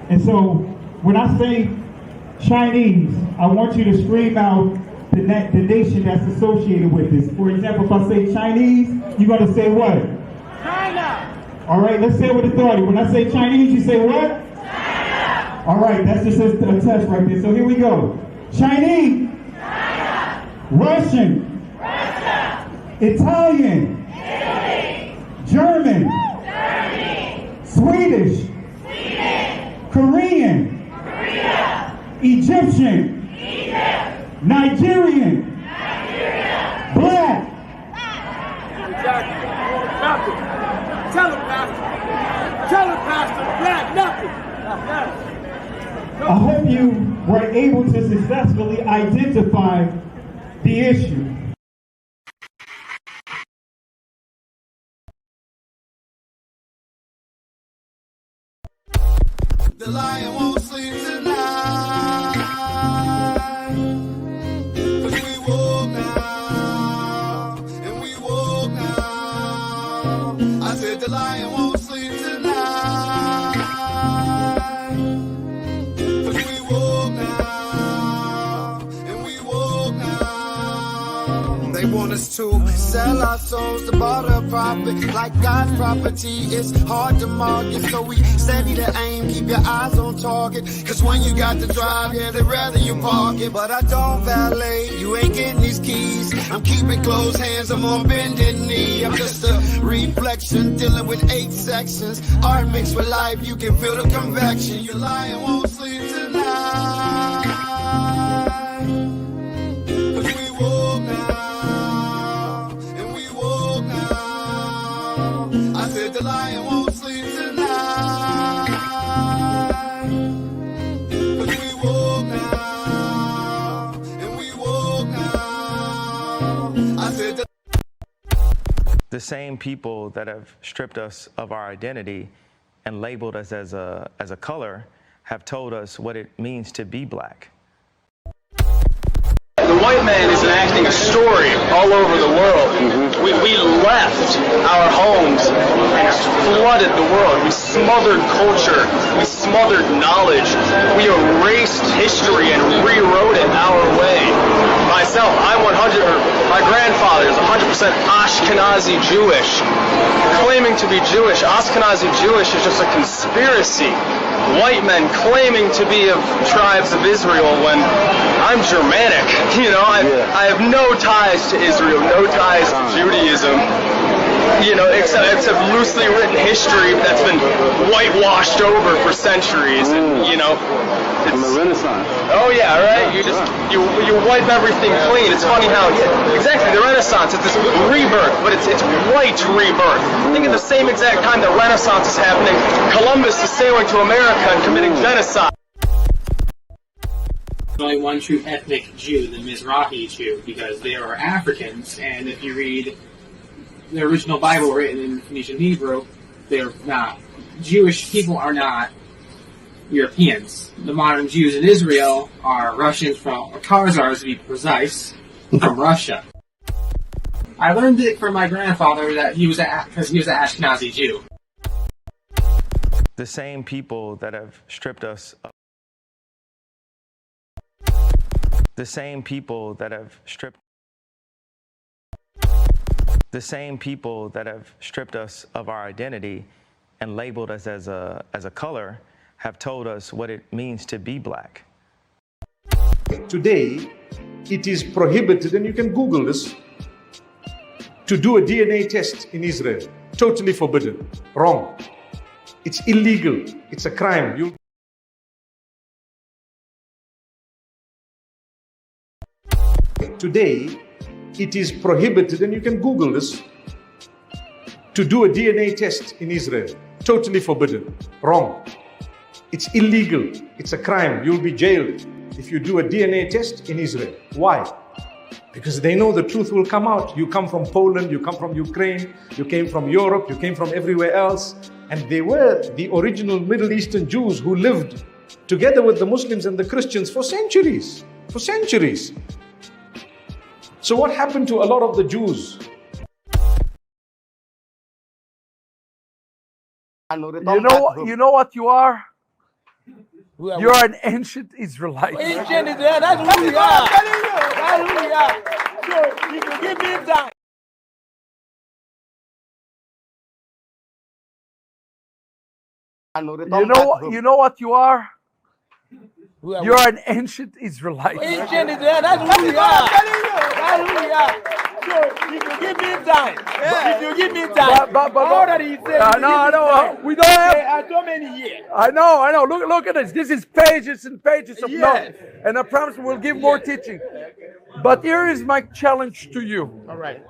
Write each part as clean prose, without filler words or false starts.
And so when I say Chinese, I want you to scream out the nation that's associated with this. For example, if I say Chinese, you're going to say what? China! All right, let's say it with authority. When I say Chinese, you say what? China! All right, that's just a test right there. So here we go. Chinese. China! Russian. Russia! Italian. Italy! German. Germany! Swedish. Sweden! Korean. Korea! Egyptian. Egypt! Nigerian. Nigeria! Black. Exactly. Nothing. Tell him, Pastor. Tell him, Pastor. Black, nothing. I hope you were able to successfully identify the issue. The lion won't sleep tonight, 'cause we woke now, and we woke now. I said the lion won't sleep tonight, 'cause we woke now, and we woke now. They want us to sell our souls to barter profit, like God's property. It's hard to market, so we steady to aim, keep your eyes on target. 'Cause when you got to drive, yeah, they'd rather you park it. But I don't valet, you ain't getting these keys. I'm keeping closed hands, I'm on bended knee. I'm just a reflection, dealing with 8 sections. Art mixed with life, you can feel the convection. Your lion won't sleep tonight, 'cause we woke now, and we woke now. I said the lion won't sleep tonight, 'cause we woke now, and we woke now. I said The same people that have stripped us of our identity and labeled us as a color have told us what it means to be black. The white man is enacting a story all over the world. We left our homes and flooded the world. We smothered culture. We smothered knowledge. We erased history and rewrote it our way. Myself, my grandfather is 100% Ashkenazi Jewish. Claiming to be Jewish, Ashkenazi Jewish is just a conspiracy. White men claiming to be of tribes of Israel when I'm Germanic. You know, I have no ties to Israel, no ties to Judaism. You know, except loosely written history that's been whitewashed over for centuries. And, you know, from the Renaissance. Oh yeah, right. You wipe everything clean. It's funny how exactly the Renaissance is this rebirth, but it's white rebirth. I think at the same exact time the Renaissance is happening, Columbus is sailing to America and committing genocide. There's only one true ethnic Jew, the Mizrahi Jew, because they are Africans, and if you read the original Bible written in Phoenician Hebrew, they're not. Jewish people are not Europeans. The modern Jews in Israel are Russians or Khazars to be precise, from Russia. I learned it from my grandfather that because he was an Ashkenazi Jew. The same people that have stripped us of the same people that have stripped us of our identity and labeled us as a color have told us what it means to be black. Today, it is prohibited, and you can Google this, to do a DNA test in Israel. Totally forbidden. Wrong. It's illegal. It's a crime. Today, it is prohibited, and you can Google this, to do a DNA test in Israel. Totally forbidden. Wrong. It's illegal. It's a crime. You'll be jailed if you do a DNA test in Israel. Why? Because they know the truth will come out. You come from Poland, you come from Ukraine, you came from Europe, you came from everywhere else. And they were the original Middle Eastern Jews who lived together with the Muslims and the Christians for centuries. For centuries. So what happened to a lot of the Jews? You know what you are? You're an ancient Israelite. Ancient Israel, that's who we are. That's who we are. So you can give me time. You know what you are? You're an ancient Israelite. Ancient Israel, that's who we are. That's who we are. So you can give me time. If you give me time. But all that he said. No, we don't have. So many years. I know. Look at this. This is pages and pages of notes. And I promise we'll give more teaching. But here is my challenge to you. All right.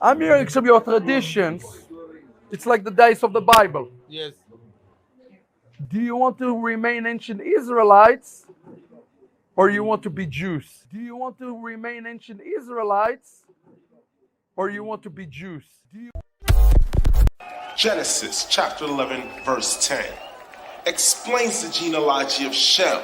I'm hearing some of your traditions. It's like the days of the Bible. Yes. Do you want to remain ancient Israelites or you want to be Jews? Do you want to remain ancient Israelites or you want to be Jews? Genesis chapter 11 verse 10 explains the genealogy of Shem.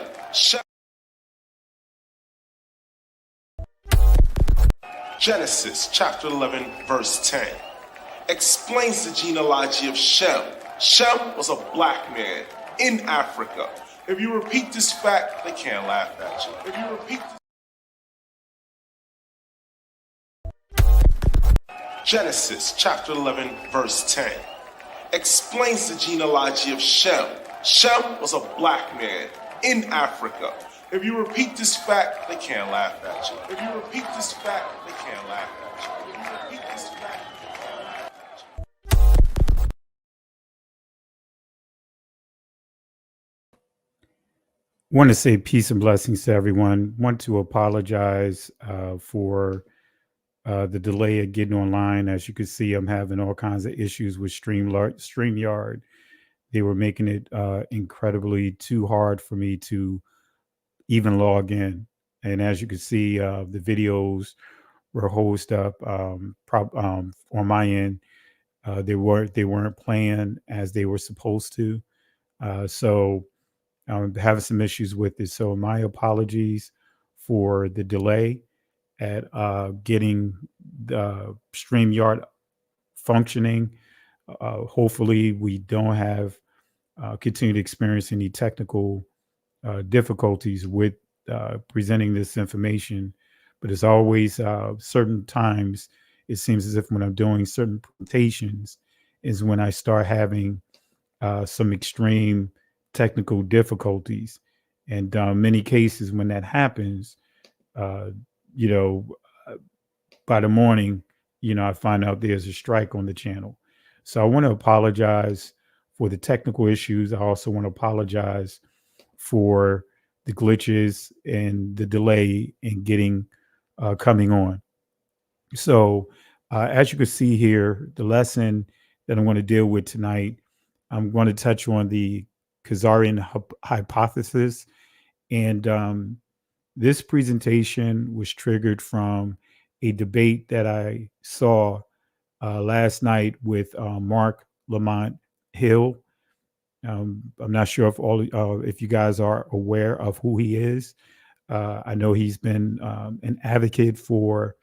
Genesis chapter 11 verse 10 explains the genealogy of Shem. Shem was a black man in Africa. If you repeat this fact, they can't laugh at you. If you repeat this... Genesis chapter 11 verse 10 explains the genealogy of Shem. Shem was a black man in Africa. If you repeat this fact, they can't laugh at you. If you repeat this fact, they can't laugh at you. If you repeat this fact, they can't laugh at you. Want to say peace and blessings to everyone. Want to apologize for the delay of getting online. As you can see, I'm having all kinds of issues with StreamYard. They were making it incredibly too hard for me to even log in. And as you can see, the videos were hosted up on my end. They weren't playing as they were supposed to. So I'm having some issues with it. So my apologies for the delay at getting the StreamYard functioning. Hopefully we don't have continue to experience any technical difficulties with presenting this information. But as always, certain times it seems as if when I'm doing certain presentations is when I start having some extreme technical difficulties. And many cases when that happens, by the morning, I find out there's a strike on the channel. So I want to apologize for the technical issues. I also want to apologize for the glitches and the delay in getting coming on. So as you can see here, the lesson that I'm going to deal with tonight, I'm going to touch on the Khazarian hypothesis. And this presentation was triggered from a debate that I saw last night with Marc Lamont Hill. I'm not sure if you guys are aware of who he is. I know he's been an advocate for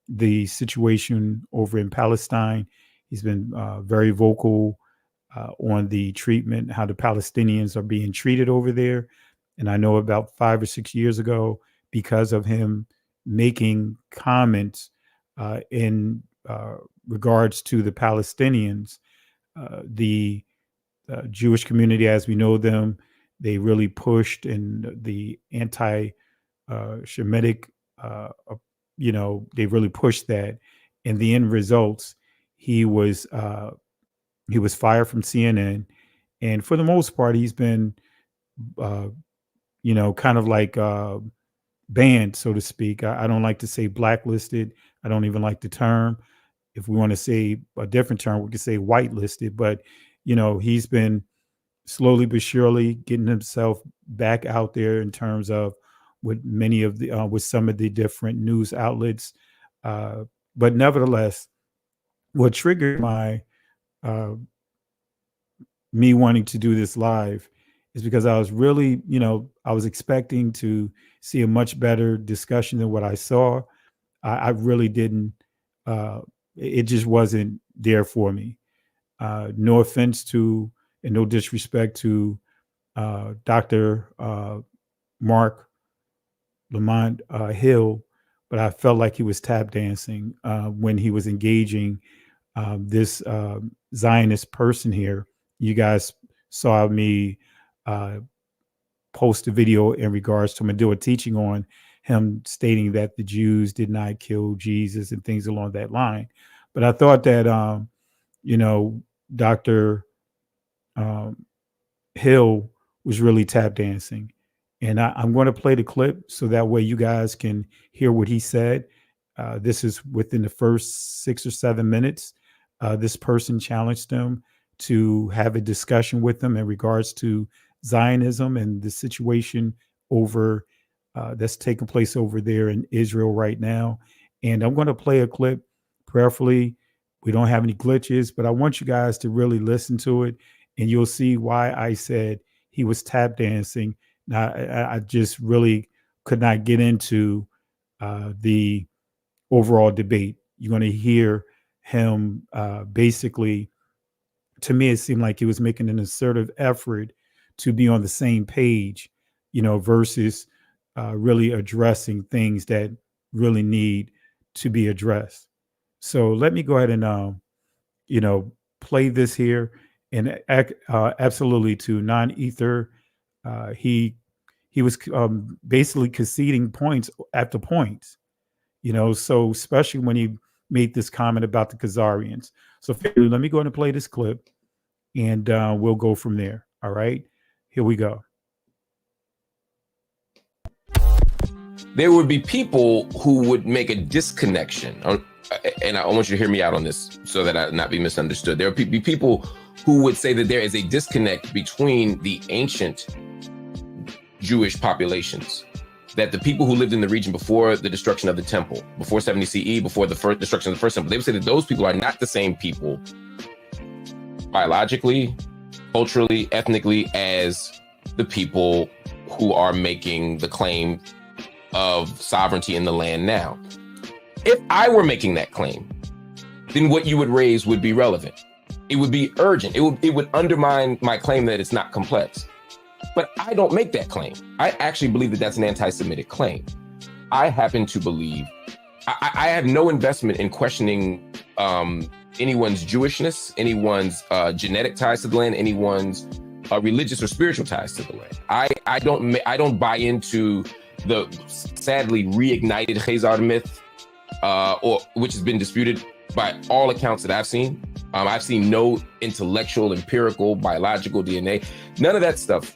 the situation over in Palestine. He's been very vocal on the treatment, how the Palestinians are being treated over there. And I know about 5 or 6 years ago, because of him making comments in regards to the Palestinians, the Jewish community as we know them, they really pushed in the anti-Shemitic, they really pushed that. And the end results, he was fired from CNN. And for the most part, he's been, kind of like banned, so to speak. I don't like to say blacklisted. I don't even like the term. If we want to say a different term, we could say whitelisted. But, he's been slowly but surely getting himself back out there in terms of with many of the with some of the different news outlets. But nevertheless, what triggered my me wanting to do this live is because I was really, I was expecting to see a much better discussion than what I saw. I really didn't. It just wasn't there for me. No offense to and no disrespect to Dr. Marc Lamont Hill, but I felt like he was tap dancing when he was engaging this Zionist person here. You guys saw me post a video in regards to him and do a teaching on him stating that the Jews did not kill Jesus and things along that line. But I thought that, Dr. Hill was really tap dancing. And I'm going to play the clip so that way you guys can hear what he said. This is within the first 6 or 7 minutes. This person challenged him to have a discussion with them in regards to Zionism and the situation over that's taking place over there in Israel right now. And I'm going to play a clip. Prayerfully, we don't have any glitches, but I want you guys to really listen to it, and you'll see why I said he was tap dancing. Now, I just really could not get into the overall debate. You're going to hear him basically, to me, it seemed like he was making an assertive effort to be on the same page, versus really addressing things that really need to be addressed. So let me go ahead and, play this here. And absolutely to non-ether, he was basically conceding points after points, so especially when he made this comment about the Khazarians. So let me go ahead and play this clip, and we'll go from there. All right, here we go. There would be people who would make a disconnection, and I want you to hear me out on this so that I not be misunderstood. There would be people who would say that there is a disconnect between the ancient Jewish populations, that the people who lived in the region before the destruction of the temple, before 70 CE, before the first destruction of the first temple, they would say that those people are not the same people biologically, culturally, ethnically as the people who are making the claim of sovereignty in the land now. If I were making that claim, then what you would raise would be relevant. It would be urgent. It would undermine my claim that it's not complex. But I don't make that claim. I actually believe that that's an anti-Semitic claim. I happen to believe, I have no investment in questioning anyone's Jewishness, anyone's genetic ties to the land, anyone's religious or spiritual ties to the land. I don't buy into the sadly reignited Khazar myth, or which has been disputed by all accounts that I've seen. I've seen no intellectual, empirical, biological DNA, none of that stuff.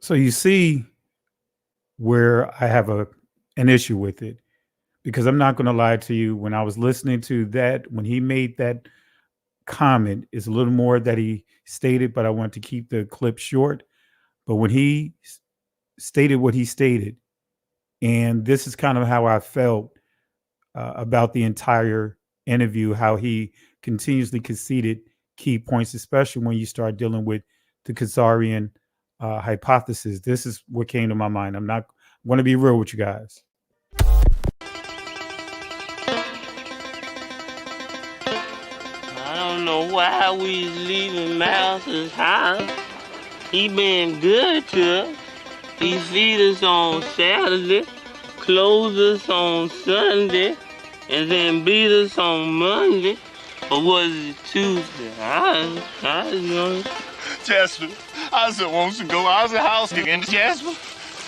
So you see where I have an issue with it, because I'm not going to lie to you. When I was listening to that, when he made that comment, it's a little more that he stated, but I want to keep the clip short. But when he stated what he stated, and this is kind of how I felt about the entire interview, how he continuously conceded key points, especially when you start dealing with the Khazarian hypothesis. This is what came to my mind. I'm going to be real with you guys. I don't know why we leaving Mouse's house. He been good to us. He feed us on Saturday, clothes us on Sunday, and then beat us on Monday. Or was it Tuesday? I don't know. Jasper, I just want to go out of the house again. Jasper?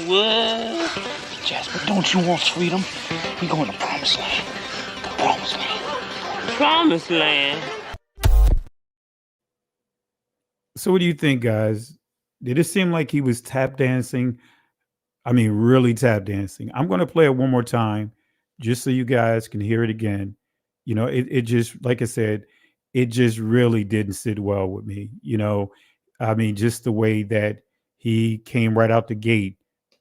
What? Jasper, don't you want freedom? We going to Promised Land. The Promised Land. Promised Land? So what do you think, guys? Did it seem like he was tap dancing? I mean, really tap dancing. I'm going to play it one more time just so you guys can hear it again. It just, like I said, it just really didn't sit well with me. I mean, just the way that he came right out the gate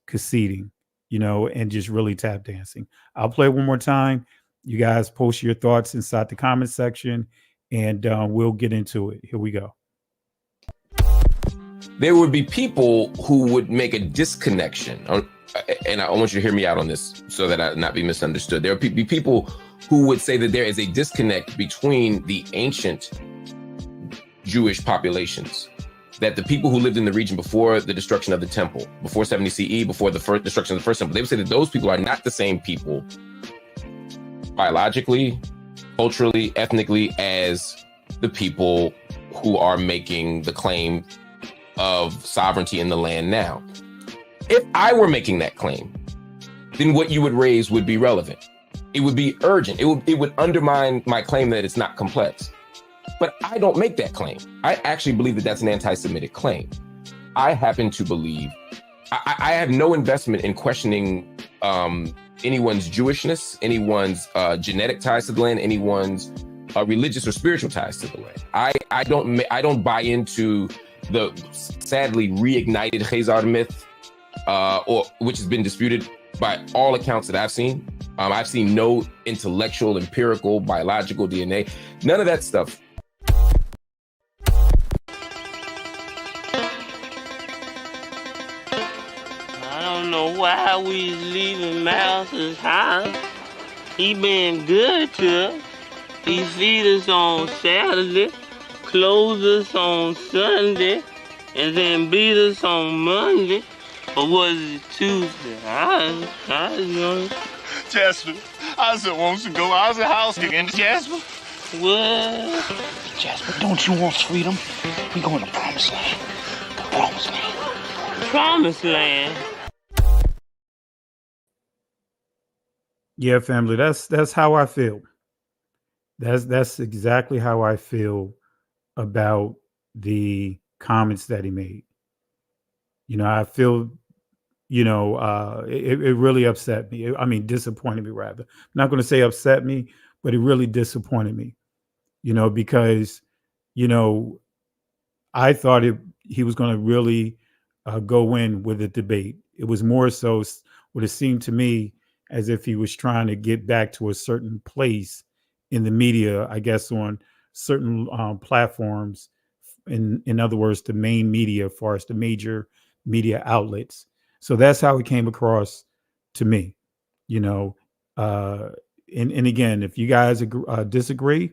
conceding, and just really tap dancing. I'll play it one more time. You guys post your thoughts inside the comment section, and we'll get into it. Here we go. There would be people who would make a disconnection, and I want you to hear me out on this so that I not be misunderstood. There would be people who would say that there is a disconnect between the ancient Jewish populations, that the people who lived in the region before the destruction of the temple, before 70 CE, before the first destruction of the first temple, they would say that those people are not the same people biologically, culturally, ethnically as the people who are making the claim of sovereignty in the land now. If I were making that claim, then what you would raise would be relevant. It would be urgent. It would undermine my claim that it's not complex. But I don't make that claim. I actually believe that that's an anti-Semitic claim. I happen to believe, I have no investment in questioning anyone's Jewishness, anyone's genetic ties to the land, anyone's religious or spiritual ties to the land. I don't buy into the sadly reignited Khazar myth, or which has been disputed by all accounts that I've seen. I've seen no intellectual, empirical, biological DNA, none of that stuff. I don't know why we leaving Mouse's house. He been good to us. He feed us on Saturday, clothes us on Sunday, and then beat us on Monday. Or was it Tuesday? I don't know. Jasper, I just want to go out of the house again, Jasper. What? Jasper, don't you want freedom? We going to Promised Land. The Promised Land. Promised Land? Yeah, family, that's how I feel. That's exactly how I feel about the comments that he made. You know, I feel, you know, it really upset me. I mean, disappointed me, rather. I'm not going to say upset me, but it really disappointed me, you know, because, you know, I thought he was going to really go in with the debate. It was more so what it seemed to me as if he was trying to get back to a certain place in the media, I guess, on certain platforms. In other words, the main media, as far as the major media outlets. So that's how it came across to me, you know. And again, if you guys disagree,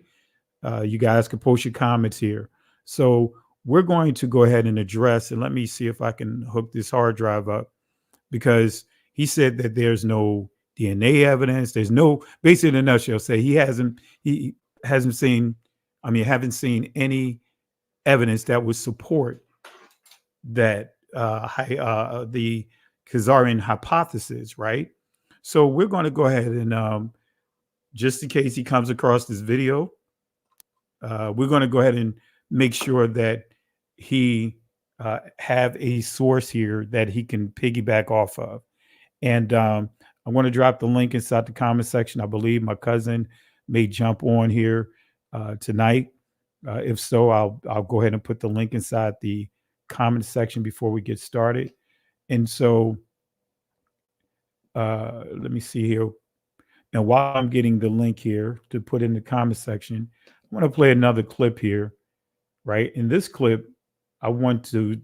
you guys can post your comments here. So we're going to go ahead and address, and let me see if I can hook this hard drive up, because he said that there's no DNA evidence. There's no, basically in a nutshell, say he hasn't seen, haven't seen any evidence that would support that the Khazarian hypothesis, right? So we're going to go ahead and just in case he comes across this video, we're going to go ahead and make sure that he have a source here that he can piggyback off of. And I want to drop the link inside the comment section. I believe my cousin may jump on here tonight. If so, I'll go ahead and put the link inside the comment section before we get started. And so let me see here. And while I'm getting the link here to put in the comment section, I want to play another clip here, right? In this clip, I want to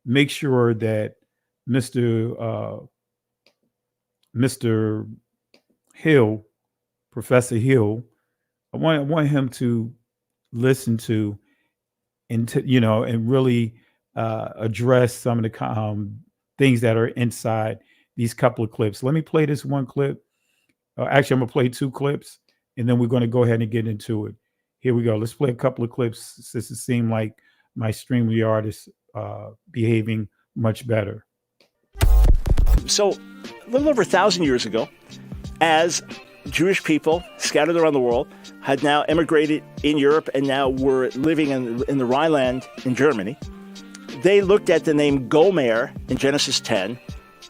make sure that Mr. Hill, Professor Hill, I want him to listen to and and really address some of the things that are inside these couple of clips. Let me play this one clip. Actually, I'm gonna play two clips, and then we're going to go ahead and get into it. Here we go. Let's play a couple of clips since it seemed like my StreamYard is behaving much better. So, a little over 1,000 years ago, as Jewish people scattered around the world had now emigrated in Europe and now were living in the Rhineland in Germany, they looked at the name Gomer in Genesis 10,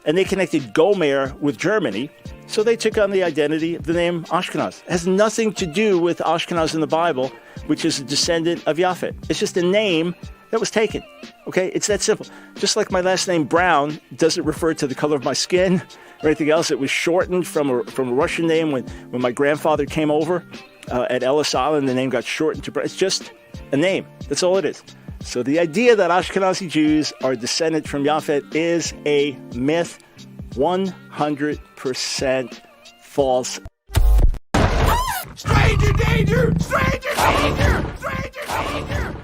and they connected Gomer with Germany, so they took on the identity of the name Ashkenaz. It has nothing to do with Ashkenaz in the Bible, which is a descendant of Japhet. It's just a name that was taken. Okay, it's that simple. Just like my last name Brown doesn't refer to the color of my skin or anything else. It was shortened from a Russian name when my grandfather came over at Ellis Island. The name got shortened to Brown. It's just a name. That's all it is. So the idea that Ashkenazi Jews are descended from Japhet is a myth, 100% false. Stranger danger! Stranger danger! Stranger danger!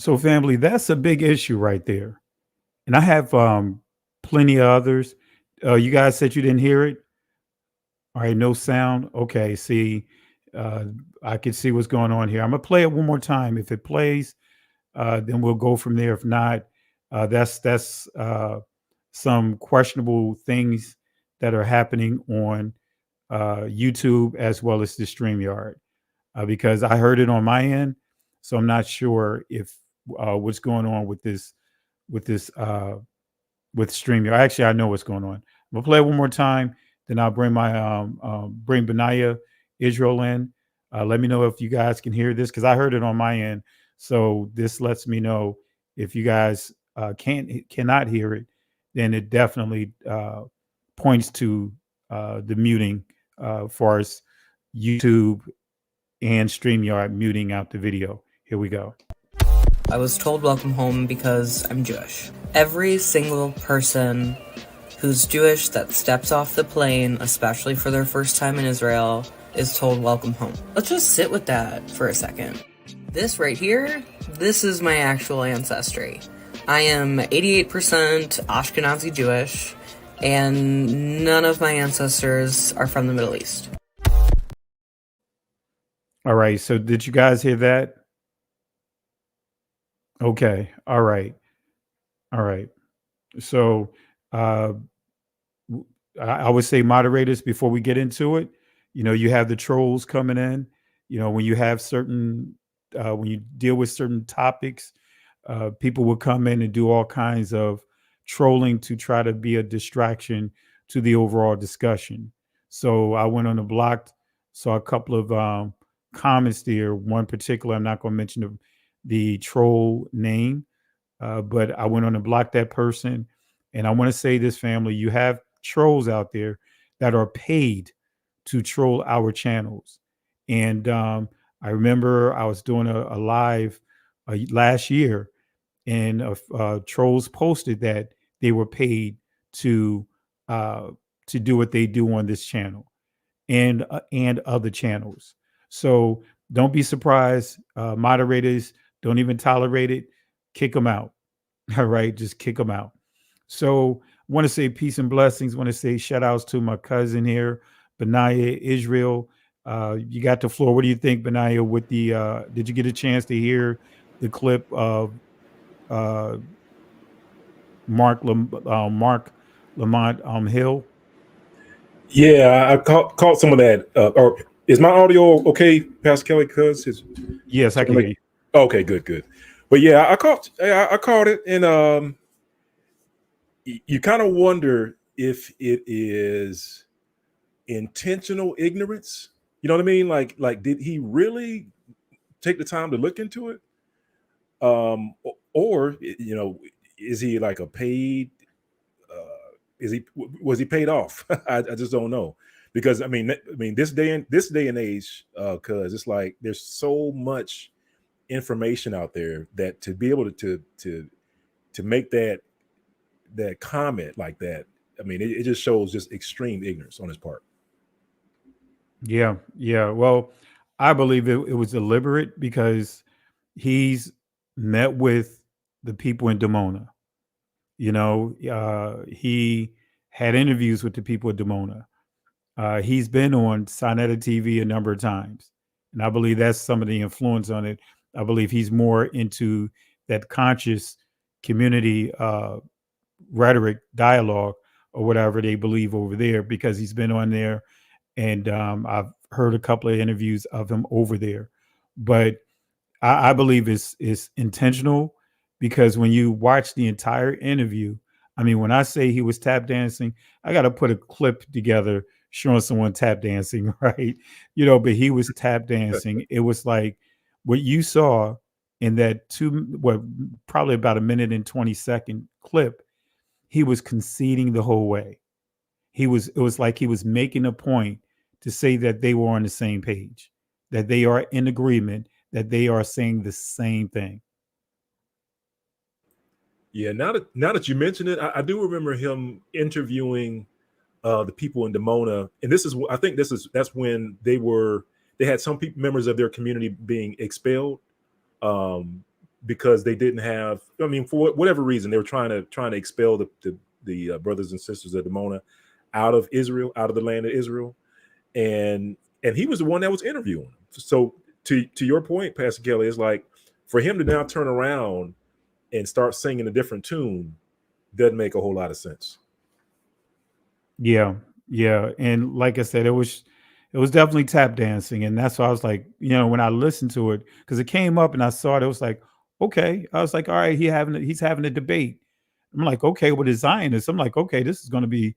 So, family, that's a big issue right there. And I have plenty of others. You guys said you didn't hear it. All right, no sound. Okay, see, uh, I can see what's going on here. I'm gonna play it one more time. If it plays, then we'll go from there. If not, that's some questionable things that are happening on YouTube as well as the StreamYard because I heard it on my end, so I'm not sure if what's going on with this with StreamYard. Actually, I know what's going on. I'm gonna play it one more time, then I'll bring my bring Benaiah Israel in. Let me know if you guys can hear this because I heard it on my end. So this lets me know if you guys cannot hear it, then it definitely points to the muting for us YouTube and StreamYard muting out the video. Here we go. I was told welcome home because I'm Jewish. Every single person who's Jewish that steps off the plane, especially for their first time in Israel, is told welcome home. Let's just sit with that for a second. This right here, this is my actual ancestry. I am 88% Ashkenazi Jewish, and none of my ancestors are from the Middle East. All right, so did you guys hear that? Okay, all right. All right. So uh, I would say moderators before we get into it. You have the trolls coming in. When you have certain when you deal with certain topics, people will come in and do all kinds of trolling to try to be a distraction to the overall discussion. So I went on the block, saw a couple of comments there. One particular, I'm not going to mention the troll name, but I went on and blocked that person. And I want to say this, family, you have trolls out there that are paid to troll our channels. And I remember I was doing a live last year, and trolls posted that they were paid to do what they do on this channel and other channels. So don't be surprised. Moderators don't even tolerate it. Kick them out. All right, just kick them out. So I want to say peace and blessings. I want to say shout outs to my cousin here, Benaiah Israel. You got the floor. What do you think, Benaiah? With the did you get a chance to hear the clip of Marc Lamont Hill? Yeah, I caught some of that. Or is my audio okay, Pastor Kelly? Because yes, I can hear you. Okay, good. But yeah, I caught it, and you kind of wonder if it is intentional ignorance. You know what I mean? Like did he really take the time to look into it? Or is he like a paid? Was he paid off? I just don't know, because I mean this day and age, because it's like there's so much information out there that to be able to make that comment like that, I mean it just shows just extreme ignorance on his part. Yeah. Well, I believe it was deliberate because he's met with the people in Dimona. He had interviews with the people at Dimona. He's been on Sinetta TV a number of times, and I believe that's some of the influence on it. I believe he's more into that conscious community rhetoric, dialogue, or whatever they believe over there, because he's been on there, and I've heard a couple of interviews of him over there. But I believe it's intentional, because when you watch the entire interview, I mean, when I say he was tap dancing, I got to put a clip together showing someone tap dancing, right? But he was tap dancing. It was like what you saw in that probably about a minute and 20-second clip. He was conceding the whole way. It was like he was making a point to say that they were on the same page, that they are in agreement, that they are saying the same thing. Yeah, now that you mention it, I do remember him interviewing the people in Dimona, and I think that's when they had some members of their community being expelled because they didn't have. I mean, for whatever reason, they were trying to expel the brothers and sisters of Dimona out of Israel, out of the land of Israel, and he was the one that was interviewing. So to your point, Pastor Kelly, is like for him to now turn around and start singing a different tune doesn't make a whole lot of sense. Yeah, yeah, and like I said, it was definitely tap dancing, and that's why I was like, when I listened to it, because it came up and I saw it, it was like, okay, I was like, all right, he's having a debate. I'm like, okay, with the Zionists, I'm like, okay, this is going to be,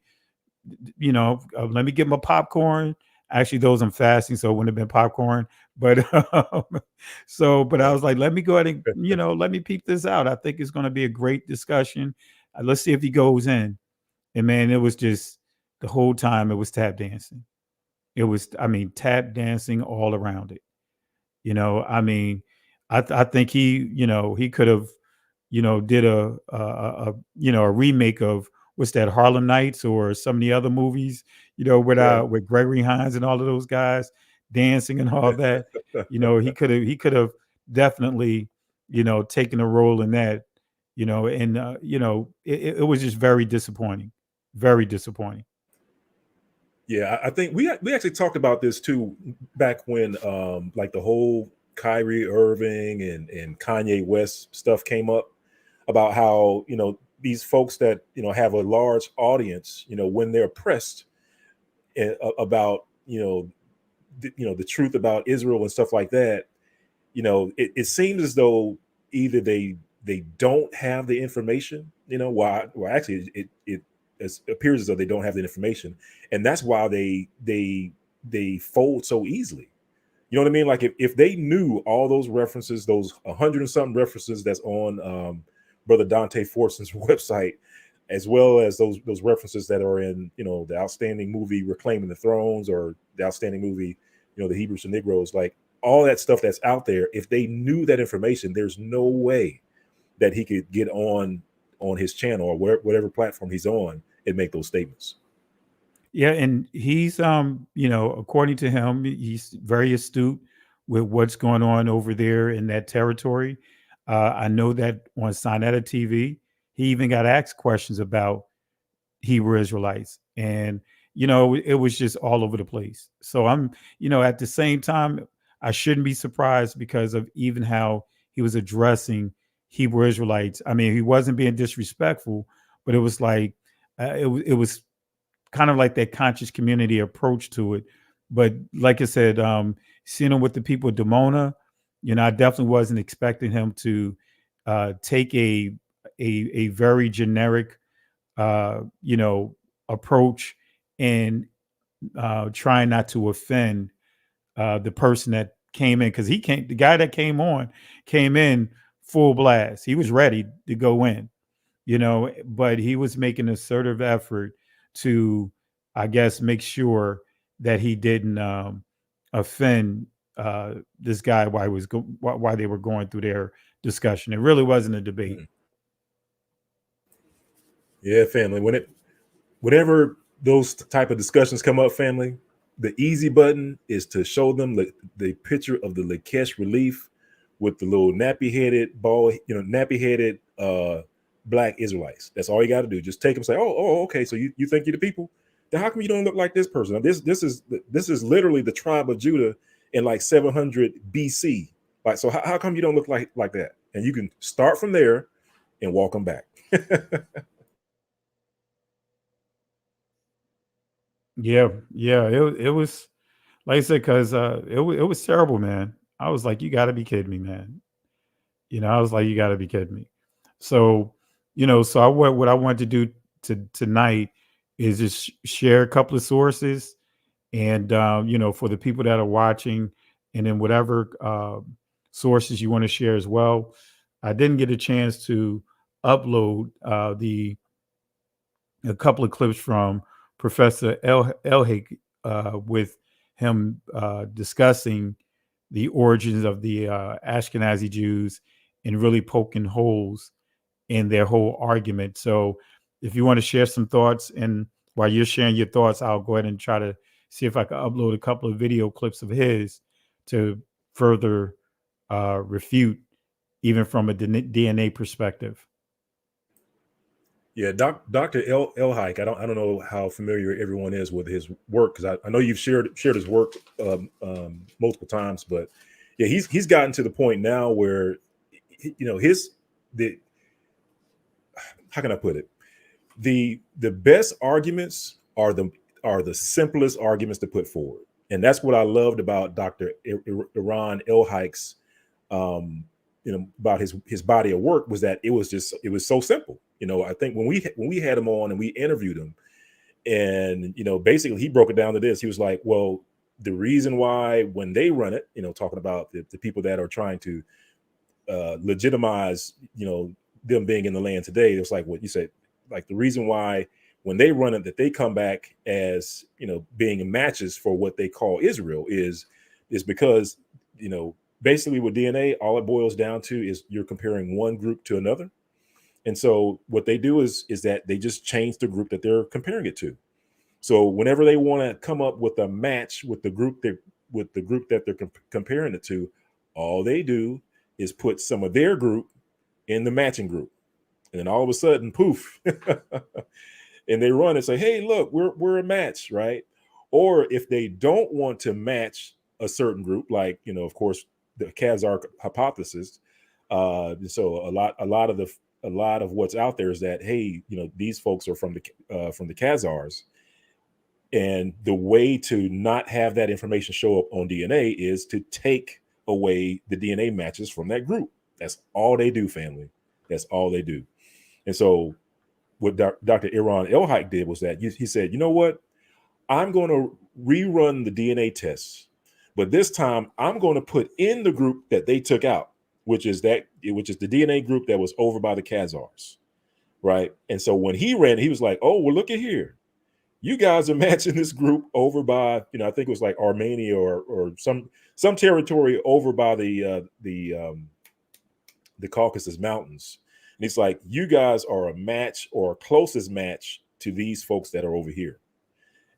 let me get my popcorn. Actually, those I'm fasting, so it wouldn't have been popcorn. But but I was like, let me go ahead and let me peep this out. I think it's going to be a great discussion. Let's see if he goes in. And man, it was just the whole time it was tap dancing. It was, tap dancing all around it. I think he could have, did a remake of what's that, Harlem Nights or some of the other movies, with Gregory Hines and all of those guys dancing and all that. He could have definitely, taken a role in that, and it was just very disappointing. Very disappointing. Yeah, I think we actually talked about this too back when like the whole Kyrie Irving and Kanye West stuff came up, about how these folks that have a large audience, when they're pressed about the truth about Israel and stuff like that, it seems as though either they don't have the information, well actually it appears as though they don't have the information, and that's why they fold so easily. You know what I mean? Like if they knew all those references, those 100 and something references that's on Brother Dante Forson's website, as well as those references that are in the outstanding movie Reclaiming the Thrones, or the outstanding movie the Hebrews and Negroes, like all that stuff that's out there, if they knew that information, there's no way that he could get on his channel or whatever platform he's on and make those statements. Yeah, and he's according to him, he's very astute with what's going on over there in that territory. I know that on Sinetta TV, he even got asked questions about Hebrew Israelites, and it was just all over the place. So I'm, at the same time, I shouldn't be surprised because of even how he was addressing Hebrew Israelites. I mean, he wasn't being disrespectful, but it was like it was kind of like that conscious community approach to it. But like I said, seeing him with the people of Dimona, I definitely wasn't expecting him to take a very generic, approach and trying not to offend the person that came in, because the guy that came in full blast. He was ready to go in, but he was making an assertive effort to, I guess, make sure that he didn't offend this guy while they were going through their discussion. It really wasn't a debate. Yeah, family. Whenever those type of discussions come up, family, the easy button is to show them the picture of the Lakesh relief with the little nappy-headed black Israelites. That's all you got to do. Just take them, say, oh, okay. So you think you're the people? Then how come you don't look like this person? Now, this is literally the tribe of Judah in like 700 BC. Like, so how come you don't look like that? And you can start from there and walk them back. Yeah. It was, like I said, because it was terrible, man. I was like, you got to be kidding me, man. I was like, you got to be kidding me. So, so what I wanted to do tonight is just share a couple of sources, and for the people that are watching, and then whatever sources you want to share as well. I didn't get a chance to upload a couple of clips from Professor Elhig with him discussing the origins of the Ashkenazi Jews and really poking holes in their whole argument. So if you want to share some thoughts, and while you're sharing your thoughts, I'll go ahead and try to see if I can upload a couple of video clips of his to further refute, even from a DNA perspective. Yeah, Dr. Elhike. I don't know how familiar everyone is with his work, because I know you've shared his work multiple times, but yeah, he's gotten to the point now where how can I put it? The best arguments are the simplest arguments to put forward, and that's what I loved about Dr. Iran Elhike's about his body of work, was that it was so simple. I think when we had him on and we interviewed him, and basically he broke it down to this. He was like, well, the reason why when they run it, talking about the people that are trying to legitimize them being in the land today, it was like what you said, like the reason why when they run it that they come back as being matches for what they call Israel is because basically with DNA, all it boils down to is you're comparing one group to another. And so what they do is that they just change the group that they're comparing it to. So whenever they want to come up with a match with the group that they're comparing it to, all they do is put some of their group in the matching group. And then all of a sudden, poof, and they run and say, hey, look, we're a match, right? Or if they don't want to match a certain group, like, of course, the Khazar hypothesis. So a lot of what's out there is that, hey, these folks are from the Khazars, and the way to not have that information show up on DNA is to take away the DNA matches from that group. That's all they do, family. That's all they do. And so what Dr. Iran Elhike did was that he said, you know what? I'm going to rerun the DNA tests, but this time I'm going to put in the group that they took out, which is the DNA group that was over by the Khazars, right? And so when he ran, he was like, oh, well, look at here. You guys are matching this group over by, I think it was like Armenia or some territory over by the Caucasus Mountains. And it's like, you guys are a match or a closest match to these folks that are over here.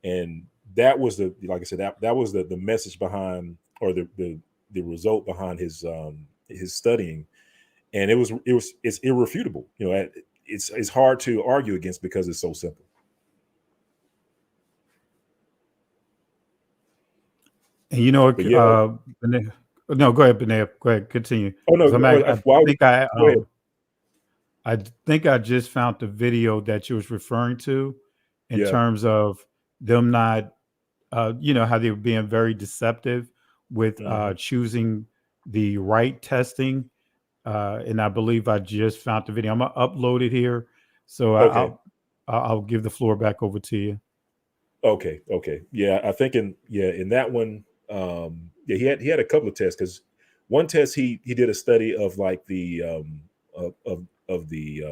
And that was like I said, that was the message behind, or the result behind his studying. And it's irrefutable. It's hard to argue against because it's so simple. And no, go ahead, Benay. Go ahead, continue. Oh no, I think I just found the video that you was referring to in terms of them not, how they were being very deceptive with choosing the right testing. And I believe I just found the video. I'm gonna upload it here, so okay. I'll give the floor back over to you. Okay. Yeah, I think in that one, he had a couple of tests, because one test he did a study of like the of the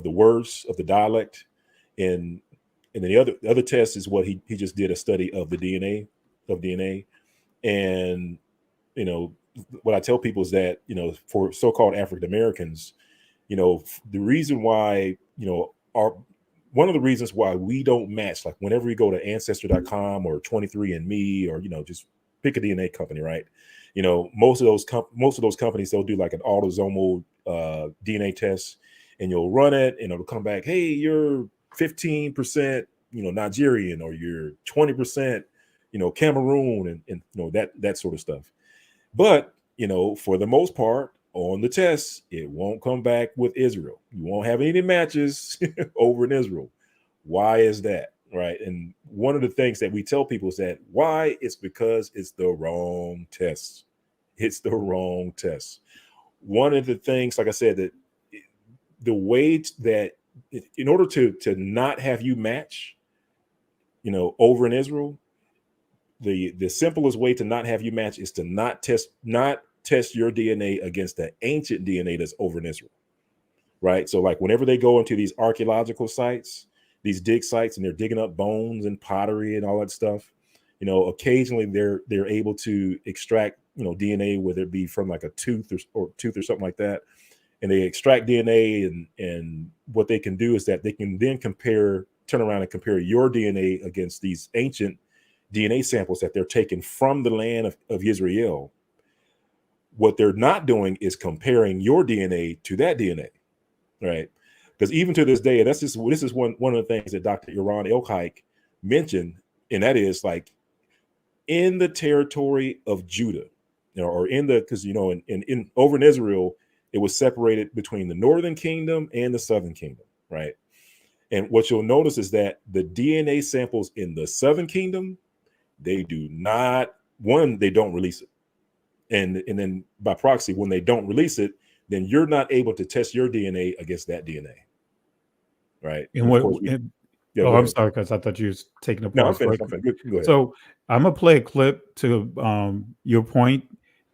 words of the dialect, and then the other test is what he just did a study of the DNA. And what I tell people is that for so-called African Americans, the reason why one of the reasons why we don't match, like whenever we go to ancestry.com or 23andMe or just pick a DNA company, right? Most of those companies, they'll do like an autosomal DNA test, and you'll run it and it'll come back, hey, you're 15% Nigerian, or you're 20% Cameroon, and that sort of stuff. But for the most part on the test, it won't come back with Israel. You won't have any matches over in Israel. Why is that? Right. And one of the things that we tell people is that why? It's because it's the wrong test. It's the wrong test. One of the things, like I said, that the way that in order to not have you match, over in Israel, the simplest way to not have you match is to not test your DNA against the ancient DNA that's over in Israel. Right. So like whenever they go into these archaeological sites, these dig sites, and they're digging up bones and pottery and all that stuff, occasionally they're able to extract, DNA, whether it be from like a tooth or something like that. And they extract DNA, and what they can do is that they can then turn around and compare your DNA against these ancient DNA samples that they're taking from the land of Israel. what they're not doing is comparing your DNA to that DNA, right? Because even to this day, this is one of the things that Dr. Iran Elkhaik mentioned, and that is like in the territory of Judah, or because in over in Israel, it was separated between the northern kingdom and the southern kingdom, right? And what you'll notice is that the DNA samples in the southern kingdom, they don't release it. And then by proxy, when they don't release it, then you're not able to test your DNA against that DNA. Right. And I'm sorry, because I thought you was taking a No, I'm pause. finished. Go ahead. So I'm gonna play a clip to your point,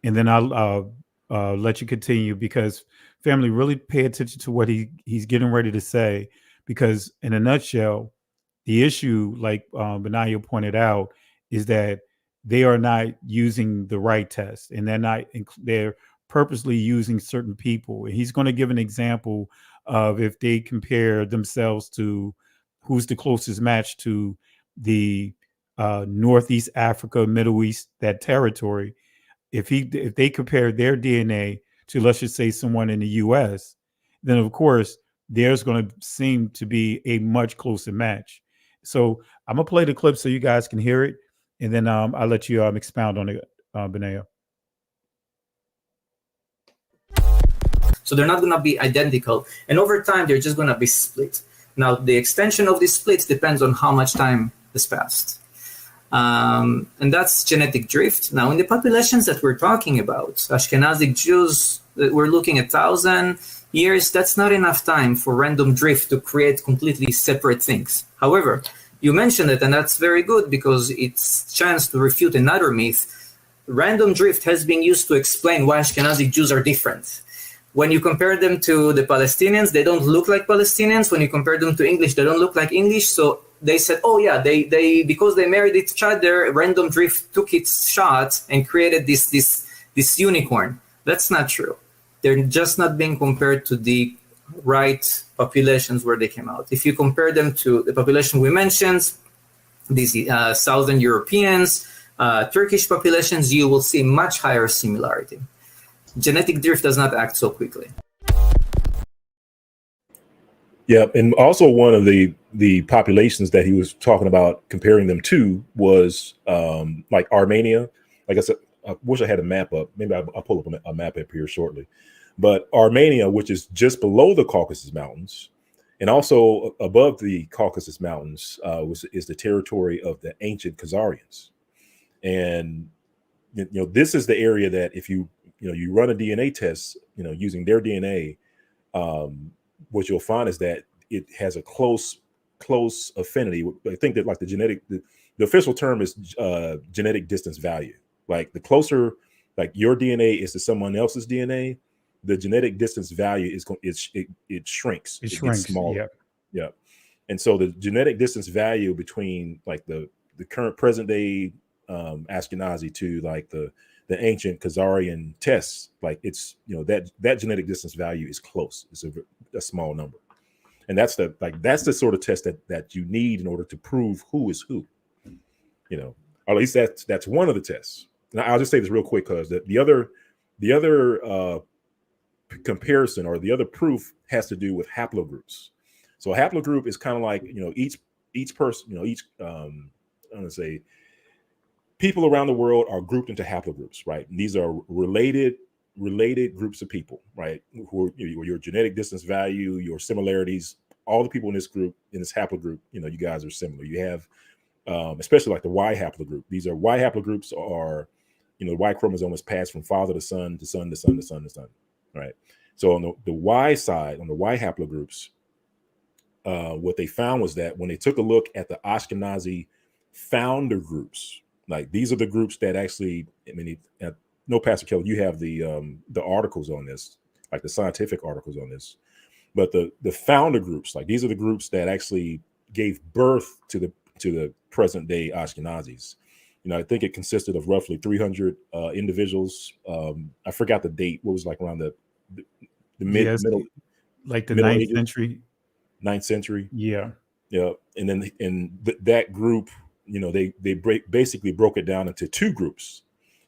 and then I'll let you continue, because family, really pay attention to what he's getting ready to say, because in a nutshell, the issue, like Benaya pointed out, is that they are not using the right test, and they're purposely using certain people. And he's going to give an example of if they compare themselves to who's the closest match to the Northeast Africa, Middle East, that territory. If they compare their DNA to, let's just say, someone in the U.S., then of course there's going to seem to be a much closer match. So I'm gonna play the clip so you guys can hear it, and then I'll let you expound on it, Benaya. So they're not going to be identical, and over time they're just going to be split. Now the extension of these splits depends on how much time has passed, and that's genetic drift. Now in the populations that we're talking about, Ashkenazic Jews, we're looking at 1,000 years. That's not enough time for random drift to create completely separate things. However, you mentioned it, and that's very good because it's a chance to refute another myth. Random drift has been used to explain why Ashkenazic Jews are different. When you compare them to the Palestinians, they don't look like Palestinians. When you compare them to English, they don't look like English. So they said, oh yeah, they because they married each other, random drift took its shot and created this unicorn. That's not true. They're just not being compared to the right populations where they came out. If you compare them to the population we mentioned, these Southern Europeans, Turkish populations, you will see much higher similarity. Genetic drift does not act so quickly. Yeah, and also one of the populations that he was talking about comparing them to was like Armenia. Like I said, I wish I had a map up. Maybe I'll pull up a map up here shortly. But Armenia, which is just below the Caucasus Mountains, and also above the Caucasus Mountains, is the territory of the ancient Khazarians. And this is the area that if you run a DNA test, using their DNA, what you'll find is that it has a close affinity. I think that like the official term is genetic distance value. Like the closer, like your DNA is to someone else's DNA, the genetic distance value it shrinks. It shrinks. Gets smaller. Yeah. And so the genetic distance value between like the current present day Ashkenazi to like the ancient Khazarian tests, like it's that genetic distance value is close. It's a small number, and that's the sort of test that you need in order to prove who is who. Or at least that's one of the tests. Now I'll just say this real quick because the other comparison or the other proof has to do with haplogroups. So a haplogroup is kind of like each person, I'm gonna say people around the world are grouped into haplogroups, right? And these are related groups of people, right? Your genetic distance value, your similarities, all the people in this group, in this haplogroup, you guys are similar. You have, especially like the Y haplogroup. These are Y haplogroups are, the Y chromosome is passed from father to son to son to son to son to son, right? So on the Y side, on the Y haplogroups, what they found was that when they took a look at the Ashkenazi founder groups, like these are the groups that actually, no, Pastor Kelly, you have the articles on this, like the scientific articles on this, but the founder groups, like these are the groups that actually gave birth to the present day Ashkenazis. I think it consisted of roughly 300 individuals. I forgot the date. What was like around the middle, like the middle 9th ages? century. 9th century. Yeah. Yeah. And then that group, they basically broke it down into two groups.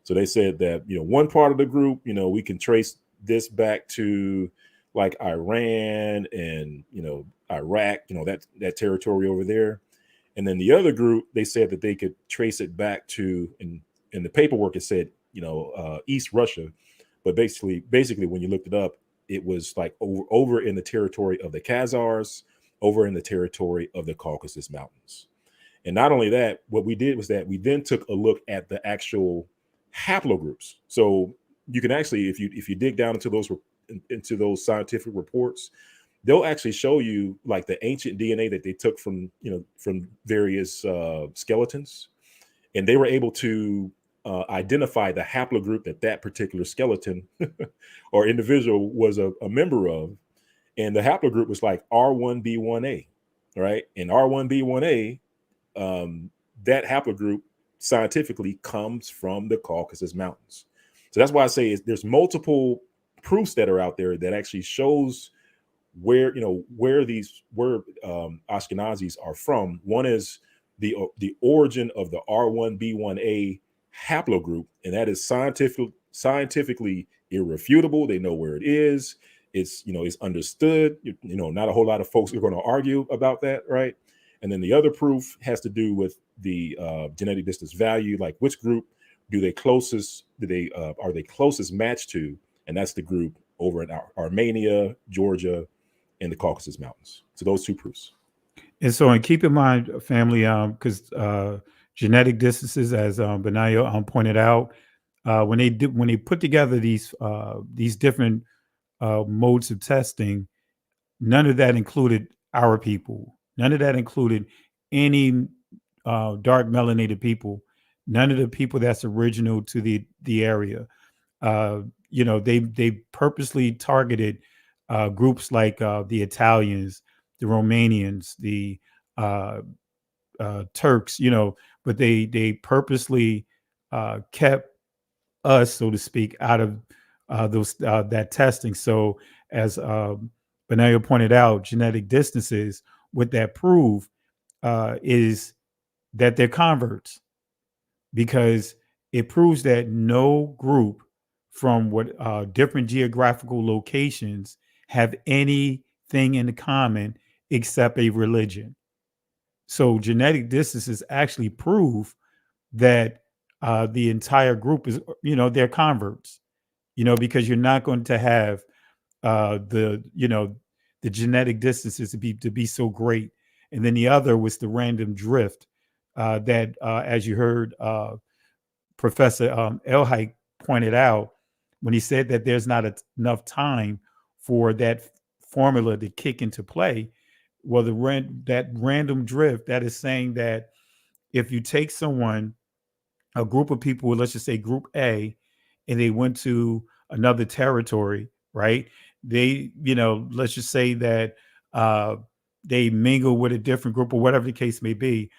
So they said that, one part of the group, we can trace this back to like Iran and, Iraq, that territory over there. And then the other group, they said that they could trace it back to, in the paperwork, it said, East Russia. But basically, when you looked it up, it was like over in the territory of the Khazars, over in the territory of the Caucasus Mountains. And not only that, what we did was that we then took a look at the actual haplogroups. So you can actually, if you dig down into those scientific reports, they'll actually show you like the ancient DNA that they took from various skeletons, and they were able to identify the haplogroup that particular skeleton or individual was a member of, and the haplogroup was like R1b1a, right? And R1b1a, that haplogroup scientifically comes from the Caucasus Mountains. So that's why I say there's multiple proofs that are out there that actually shows where Ashkenazis are from. One is the origin of the R1b1a haplogroup, and that is scientifically irrefutable. They know where it is. It's understood. Not a whole lot of folks are going to argue about that, right? And then the other proof has to do with the genetic distance value, like which group are they closest matched to, and that's the group over in Armenia, Georgia, and the Caucasus Mountains. So those two proofs. And keep in mind, family, because genetic distances, as Benaya pointed out, when they put together these different modes of testing, none of that included our people. None of that included any dark melanated people. None of the people that's original to the area. They purposely targeted groups like the Italians, the Romanians, the Turks, but they purposely kept us, so to speak, out of that testing. So as Benaya pointed out, genetic distances, what that prove is that they're converts, because it proves that no group from different geographical locations have anything in common except a religion. So genetic distances actually prove that the entire group is, they're converts, because you're not going to have the genetic distances to be so great. And then the other was the random drift that, as you heard Professor Elhike pointed out, when he said that there's not enough time for that formula to kick into play. Well, that random drift, that is saying that if you take a group of people, let's just say group A, and they went to another territory, right? They, let's just say that they mingle with a different group or whatever the case may be.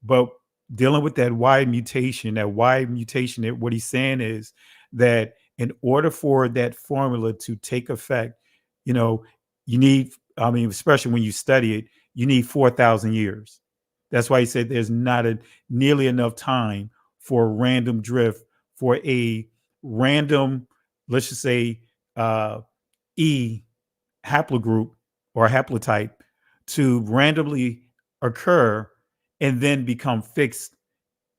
But dealing with that Y mutation, what he's saying is that in order for that formula to take effect, you need, especially when you study it, you need 4,000 years. That's why he said there's not nearly enough time for a random drift, for a random, let's just say, E haplogroup or haplotype to randomly occur and then become fixed.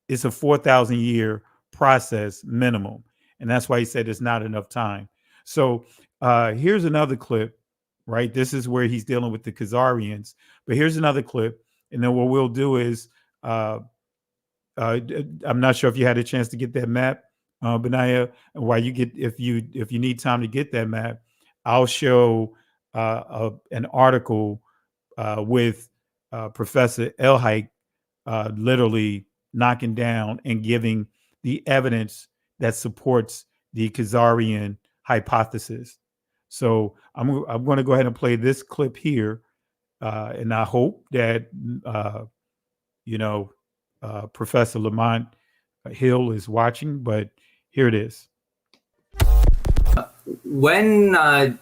It's a 4,000 year process minimum. And that's why he said there's not enough time. So here's another clip, right? This is where he's dealing with the Khazarians. But here's another clip. And then what we'll do is, I'm not sure if you had a chance to get that map, Benaya. And while if you need time to get that map, I'll show an article with Professor Elhike literally knocking down and giving the evidence that supports the Khazarian hypothesis. So I'm going to go ahead and play this clip here, and I hope that Professor Lamont Hill is watching. But here it is. When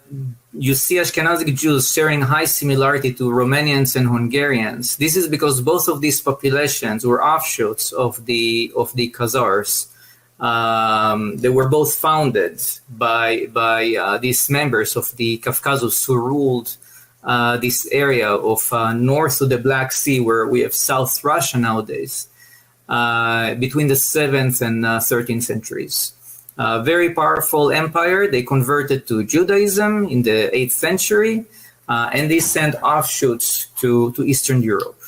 you see Ashkenazic Jews sharing high similarity to Romanians and Hungarians, this is because both of these populations were offshoots of the Khazars. They were both founded by these members of the Caucasus who ruled this area of north of the Black Sea, where we have South Russia nowadays, between the 7th and 13th centuries. Very powerful empire. They converted to Judaism in the 8th century, and they sent offshoots to Eastern Europe.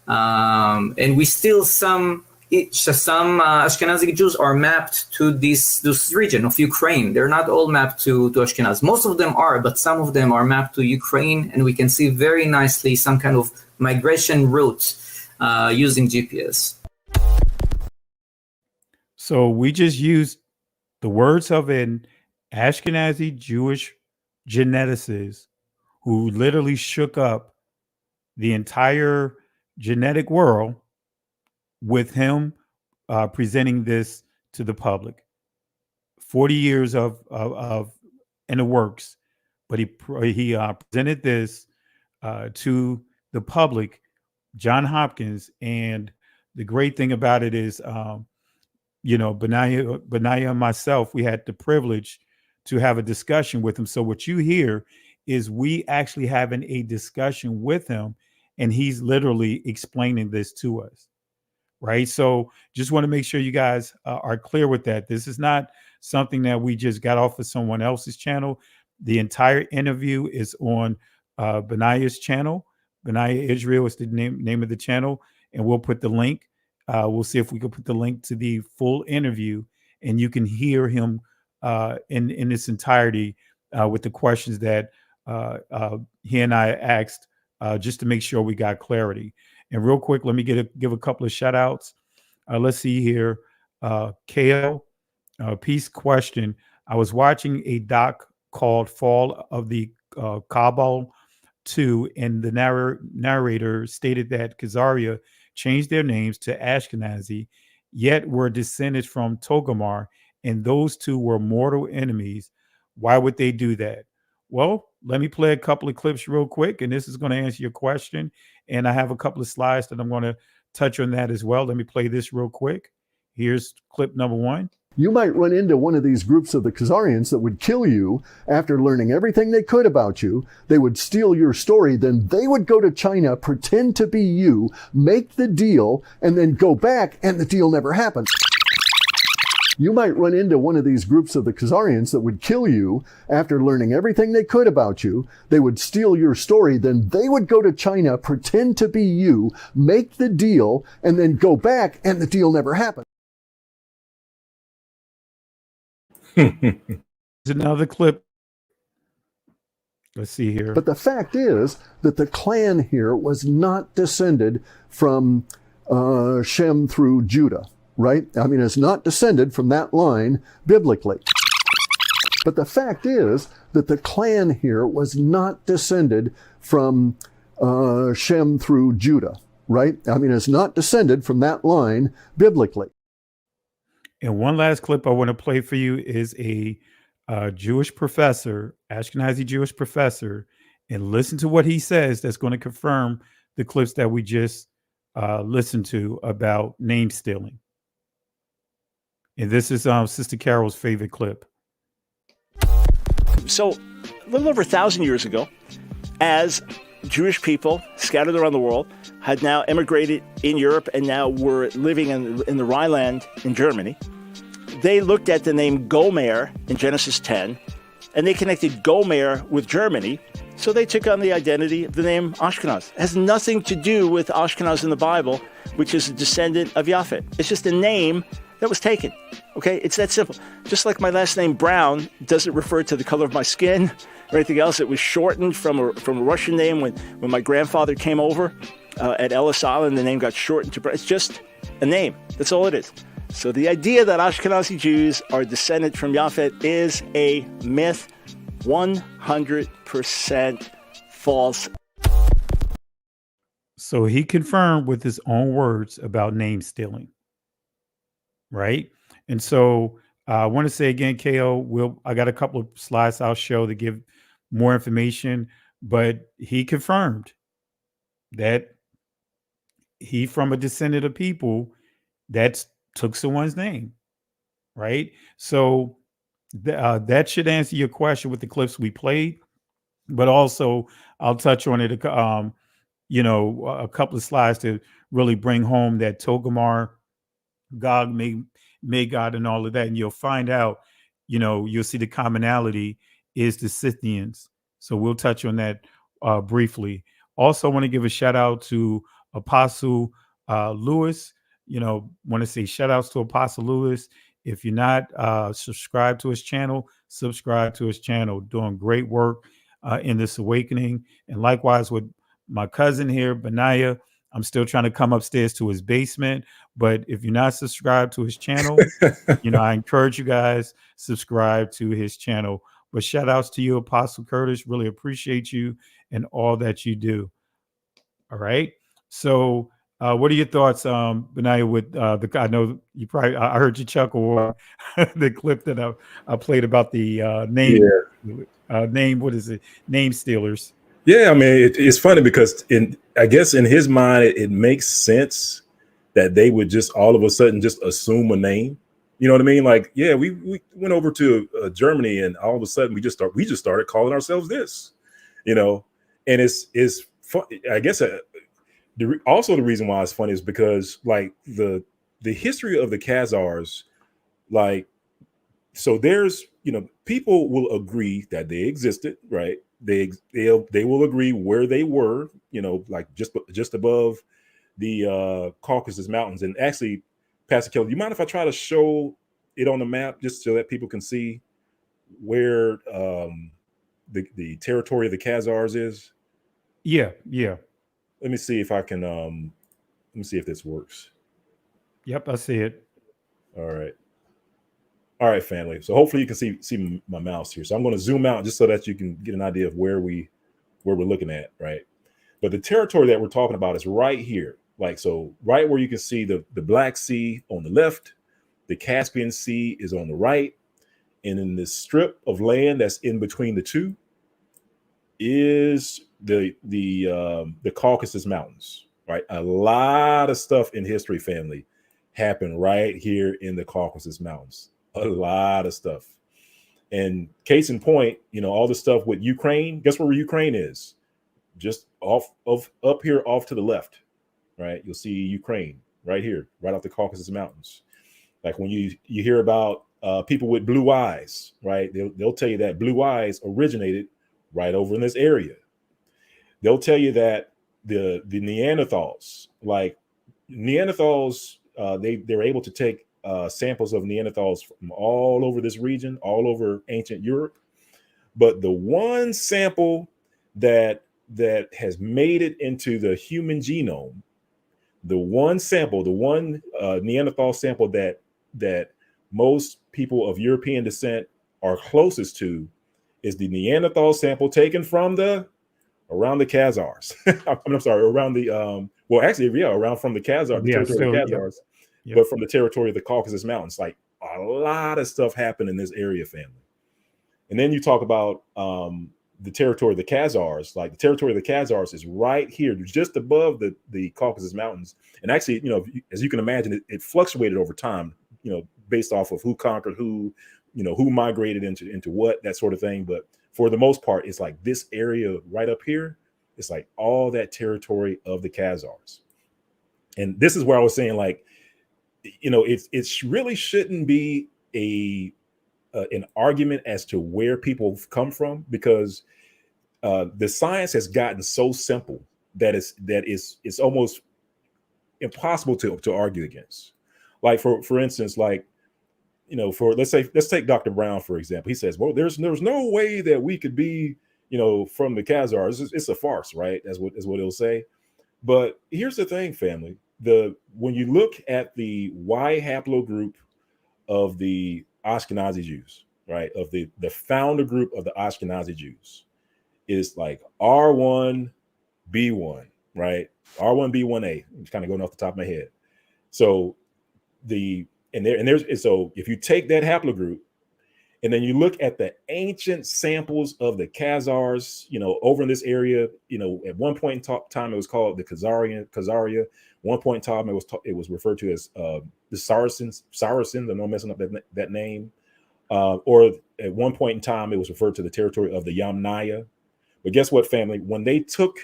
And we still some Ashkenazi Jews are mapped to this region of Ukraine. They're not all mapped to Ashkenaz. Most of them are, but some of them are mapped to Ukraine, and we can see very nicely some kind of migration route using GPS. So we just used the words of an Ashkenazi Jewish geneticist who literally shook up the entire genetic world with him presenting this to the public. 40 years of in the works, but he presented this to the public, John Hopkins. And the great thing about it is, Benaiah and myself, we had the privilege to have a discussion with him. So what you hear is we actually having a discussion with him, and he's literally explaining this to us. Right. So just want to make sure you guys are clear with that. This is not something that we just got off of someone else's channel. The entire interview is on Benaiah's channel. Benaiah Israel is the name of the channel. And we'll put the link. We'll see if we can put the link to the full interview, and you can hear him in its entirety with the questions that he and I asked just to make sure we got clarity. And real quick, let me give a couple of shout outs. Let's see here. KO, peace question. I was watching a doc called Fall of the Kabul 2, and the narrator stated that Khazaria changed their names to Ashkenazi, yet were descended from Togarmah, and those two were mortal enemies. Why would they do that? Well, let me play a couple of clips real quick, and this is going to answer your question. And I have a couple of slides that I'm going to touch on that as well. Let me play this real quick. Here's clip number 1. You might run into one of these groups of the Khazarians that would kill you after learning everything they could about you. They would steal your story, then they would go to China, pretend to be you, make the deal, and then go back, and the deal never happened. You might run into one of these groups of the Khazarians that would kill you after learning everything they could about you. They would steal your story, then they would go to China, pretend to be you, make the deal, and then go back, and the deal never happened. There's another clip. Let's see here. But the fact is that the clan here was not descended from Shem through Judah, right? I mean, it's not descended from that line biblically. But the fact is that the clan here was not descended from Shem through Judah, right? I mean, it's not descended from that line biblically. And one last clip I want to play for you is a Jewish professor, Ashkenazi Jewish professor, and listen to what he says that's going to confirm the clips that we just listened to about name stealing. And this is Sister Carol's favorite clip. So a little over 1,000 years ago, as Jewish people scattered around the world had now immigrated in Europe and now were living in the Rhineland in Germany, they looked at the name Gomer in Genesis 10, and they connected Gomer with Germany, so they took on the identity of the name Ashkenaz. It has nothing to do with Ashkenaz in the Bible, which is a descendant of Japhet. It's just a name that was taken. Okay, it's that simple. Just like my last name Brown doesn't refer to the color of my skin or anything else. It was shortened from a Russian name when my grandfather came over at Ellis Island. The name got shortened to Brown. It's just a name. That's all it is. So the idea that Ashkenazi Jews are descended from Japhet is a myth, 100% false. So he confirmed with his own words about name stealing. Right. And so I want to say again, KO, I got a couple of slides I'll show to give more information, but he confirmed that he from a descendant of people that took someone's name. right? So that should answer your question with the clips we played. But also, I'll touch on it, a couple of slides to really bring home that Togomar, Gog, Magog, and all of that. And you'll find out, you'll see the commonality is the Scythians. So we'll touch on that briefly. Also, I want to give a shout out to Apostle Lewis. Want to say shout outs to Apostle Lewis. If you're not subscribed to his channel, subscribe to his channel. Doing great work in this awakening. And likewise with my cousin here, Benaiah. I'm still trying to come upstairs to his basement. But if you're not subscribed to his channel, I encourage you guys subscribe to his channel. But shout outs to you, Apostle Curtis. Really appreciate you and all that you do. All right. So what are your thoughts, Benaiah, with I know you probably, I heard you chuckle the clip that I played about the name, what is it? Name stealers. Yeah, I mean, it's funny because I guess in his mind, it makes sense that they would just all of a sudden just assume a name. You know what I mean? Like, yeah, we went over to Germany, and all of a sudden we just started calling ourselves this, and it's fun. I guess also the reason why it's funny is because like the history of the Khazars, like, so there's people will agree that they existed, right? They will agree where they were, like just above the Caucasus Mountains. And actually, Pastor Kelly, do you mind if I try to show it on the map just so that people can see where the territory of the Khazars is? Yeah. Let me see if I can. Let me see if this works. Yep, I see it. All right, family. So hopefully you can see my mouse here. So I'm going to zoom out just so that you can get an idea of where we're looking at, right? But the territory that we're talking about is right here. Like, so right where you can see the Black Sea on the left, the Caspian Sea is on the right, and in this strip of land that's in between the two is the Caucasus Mountains, right? A lot of stuff in history, family, happened right here in the Caucasus Mountains. A lot of stuff. And case in point, all the stuff with Ukraine. Guess where Ukraine is? Just up here off to the left, right? You'll see Ukraine right here, right off the Caucasus Mountains. Like when you hear about people with blue eyes, right? They'll tell you that blue eyes originated right over in this area. They'll tell you that the Neanderthals, they're able to take samples of Neanderthals from all over this region, all over ancient Europe. But the one sample that has made it into the human genome, the one Neanderthal sample that most people of European descent are closest to is the Neanderthal sample taken from around the Khazars. I'm sorry, around the around from the Khazar, the territory of the Khazars. Yep. But from the territory of the Caucasus Mountains. Like, a lot of stuff happened in this area, family. And then you talk about the territory of the Khazars. Like, the territory of the Khazars is right here, just above the Caucasus Mountains. And actually, as you can imagine, it fluctuated over time, based off of who conquered who, who migrated into what, that sort of thing. But for the most part, it's like this area right up here, it's like all that territory of the Khazars. And this is where I was saying, like, it really shouldn't be an argument as to where people come from, because the science has gotten so simple that it's almost impossible to argue against. Like, for instance, like, let's take Dr. Brown, for example. He says, well, there's no way that we could be, from the Khazars. It's a farce, right? That's what he'll say. But here's the thing, family. When you look at the Y haplogroup of the Ashkenazi Jews, right, of the founder group of the Ashkenazi Jews, is like R1B1, right? R1B1A. I'm just kind of going off the top of my head. So if you take that haplogroup and then you look at the ancient samples of the Khazars, over in this area, at one point in time it was called the Khazaria, One point in time, it was referred to as the Saracens. I'm not messing up that name. Or at one point in time, it was referred to the territory of the Yamnaya. But guess what, family? When they took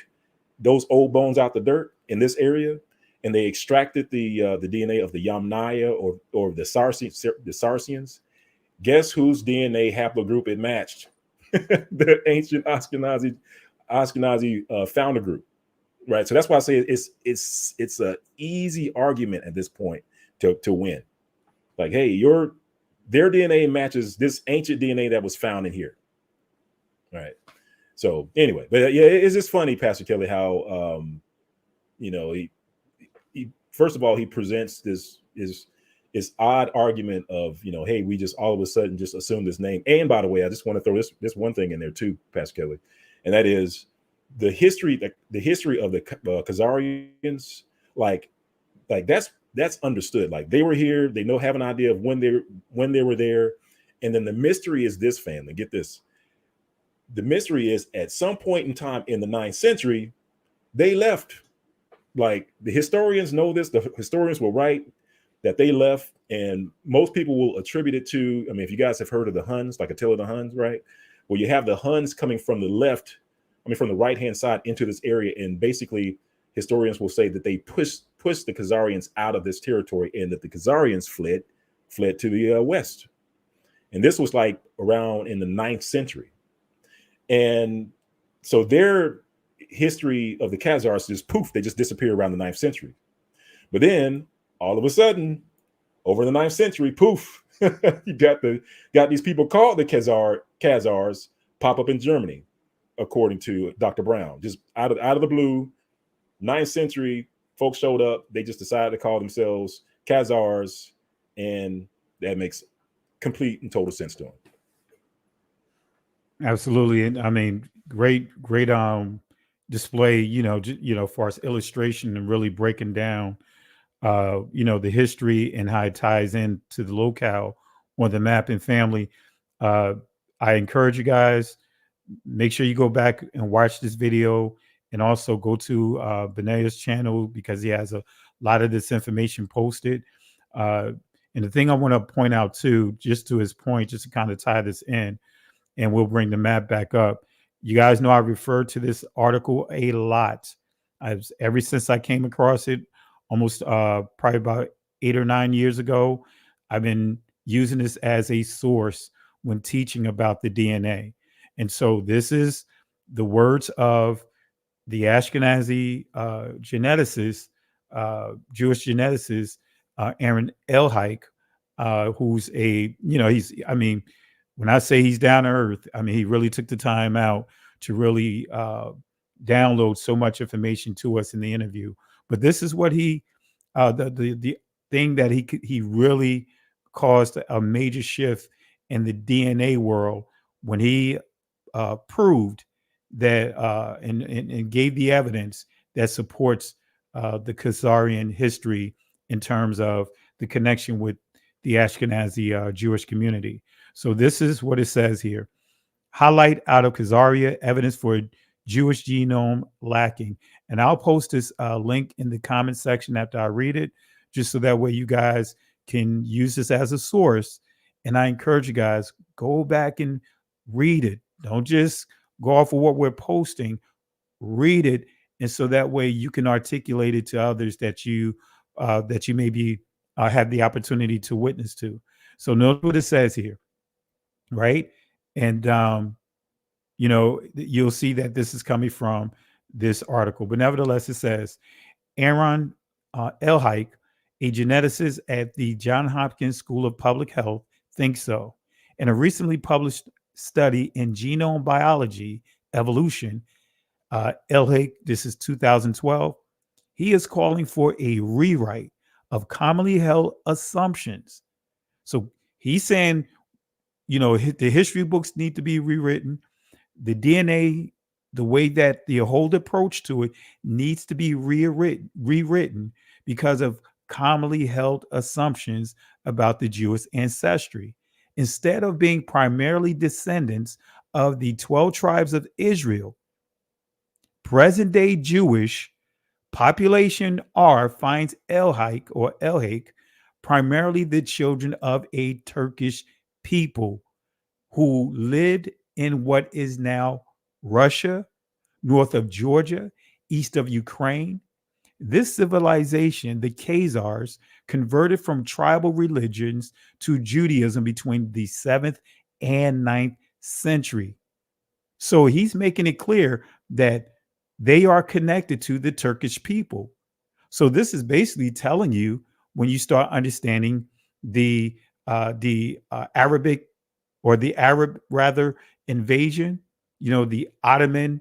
those old bones out the dirt in this area, and they extracted the DNA of the Yamnaya or the Saracens, guess whose DNA haplogroup it matched? The ancient Ashkenazi founder group, right? So that's why I say it's a easy argument at this point to win. Like, hey, their DNA matches this ancient DNA that was found in here, right? So anyway, but yeah, it's just funny, Pastor Kelly, how he first of all, he presents this odd argument of, hey, we just all of a sudden just assume this name. And by the way, I just want to throw this one thing in there too, Pastor Kelly, and that is the history of the Khazarians. Like that's understood. Like, they were here, they have an idea of when they were there, and then the mystery is this, family. Get this. The mystery is, at some point in time in the 9th century, they left. Like, the historians know this. The historians will write that they left, and most people will attribute it to, I mean, if you guys have heard of the Huns, like Attila the Huns, right? Well, you have the Huns coming from the left, from the right-hand side into this area, and basically historians will say that they pushed the Khazarians out of this territory, and that the Khazarians fled to the west. And this was like around in the 9th century. And so their history of the Khazars just poof, they just disappear around the 9th century. But then all of a sudden, over the 9th century, poof, you got these people called the Khazars pop up in Germany, according to Dr. Brown. Just out of the blue, 9th century, folks showed up. They just decided to call themselves Khazars, and that makes complete and total sense to them. Absolutely. And I mean, great display, far as illustration and really breaking down, the history and how it ties into the locale on the map. And family, I encourage you guys, make sure you go back and watch this video, and also go to Benea's channel, because he has a lot of this information posted. And the thing I want to point out too, just to his point, just to kind of tie this in, and we'll bring the map back up. You guys know I referred to this article a lot. Ever since I came across it, almost probably about 8 or 9 years ago, I've been using this as a source when teaching about the DNA. And so this is the words of the Ashkenazi geneticist, Jewish geneticist, Aaron Elhike, who's when I say he's down to earth, I mean, he really took the time out to really download so much information to us in the interview. But this is what the thing that he really caused a major shift in the DNA world when he proved that and gave the evidence that supports the Khazarian history in terms of the connection with the Ashkenazi Jewish community. So this is what it says here. Highlight out of Khazaria, evidence for Jewish genome lacking. And I'll post this link in the comment section after I read it, just so that way you guys can use this as a source. And I encourage you guys, go back and read it. Don't just go off of what we're posting. Read it, and so that way you can articulate it to others that you maybe have the opportunity to witness to. So note what it says here, right? And you'll see that this is coming from this article. But nevertheless, it says Aaron Elhike, a geneticist at the Johns Hopkins School of Public Health, thinks so. In a recently published study in Genome Biology Evolution, Elhike, this is 2012, he is calling for a rewrite of commonly held assumptions. So he's saying, the history books need to be rewritten. The DNA, the way that the whole approach to it needs to be rewritten because of commonly held assumptions about the Jewish ancestry. Instead of being primarily descendants of the 12 tribes of Israel, present-day Jewish Population R finds El-Haik primarily the children of a Turkish people who lived in what is now Russia, north of Georgia, east of Ukraine. This civilization, the Khazars, converted from tribal religions to Judaism between the 7th and 9th century. So he's making it clear that they are connected to the Turkish people. So this is basically telling you, when you start understanding the Arabic, or the Arab rather, invasion, the Ottoman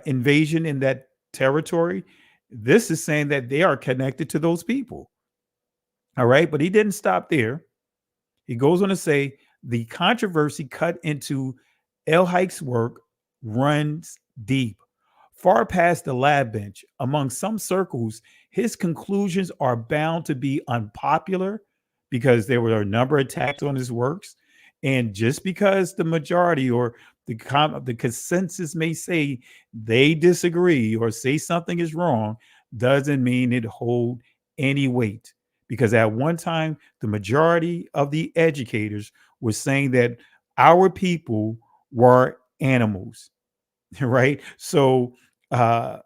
invasion in that territory, this is saying that they are connected to those people. All right. But he didn't stop there. He goes on to say the controversy cut into El-Haik's work runs deep, far past the lab bench. Among some circles, his conclusions are bound to be unpopular because there were a number of attacks on his works. And just because the majority or the consensus may say they disagree or say something is wrong, doesn't mean it hold any weight. Because at one time, the majority of the educators were saying that our people were animals, right? So, that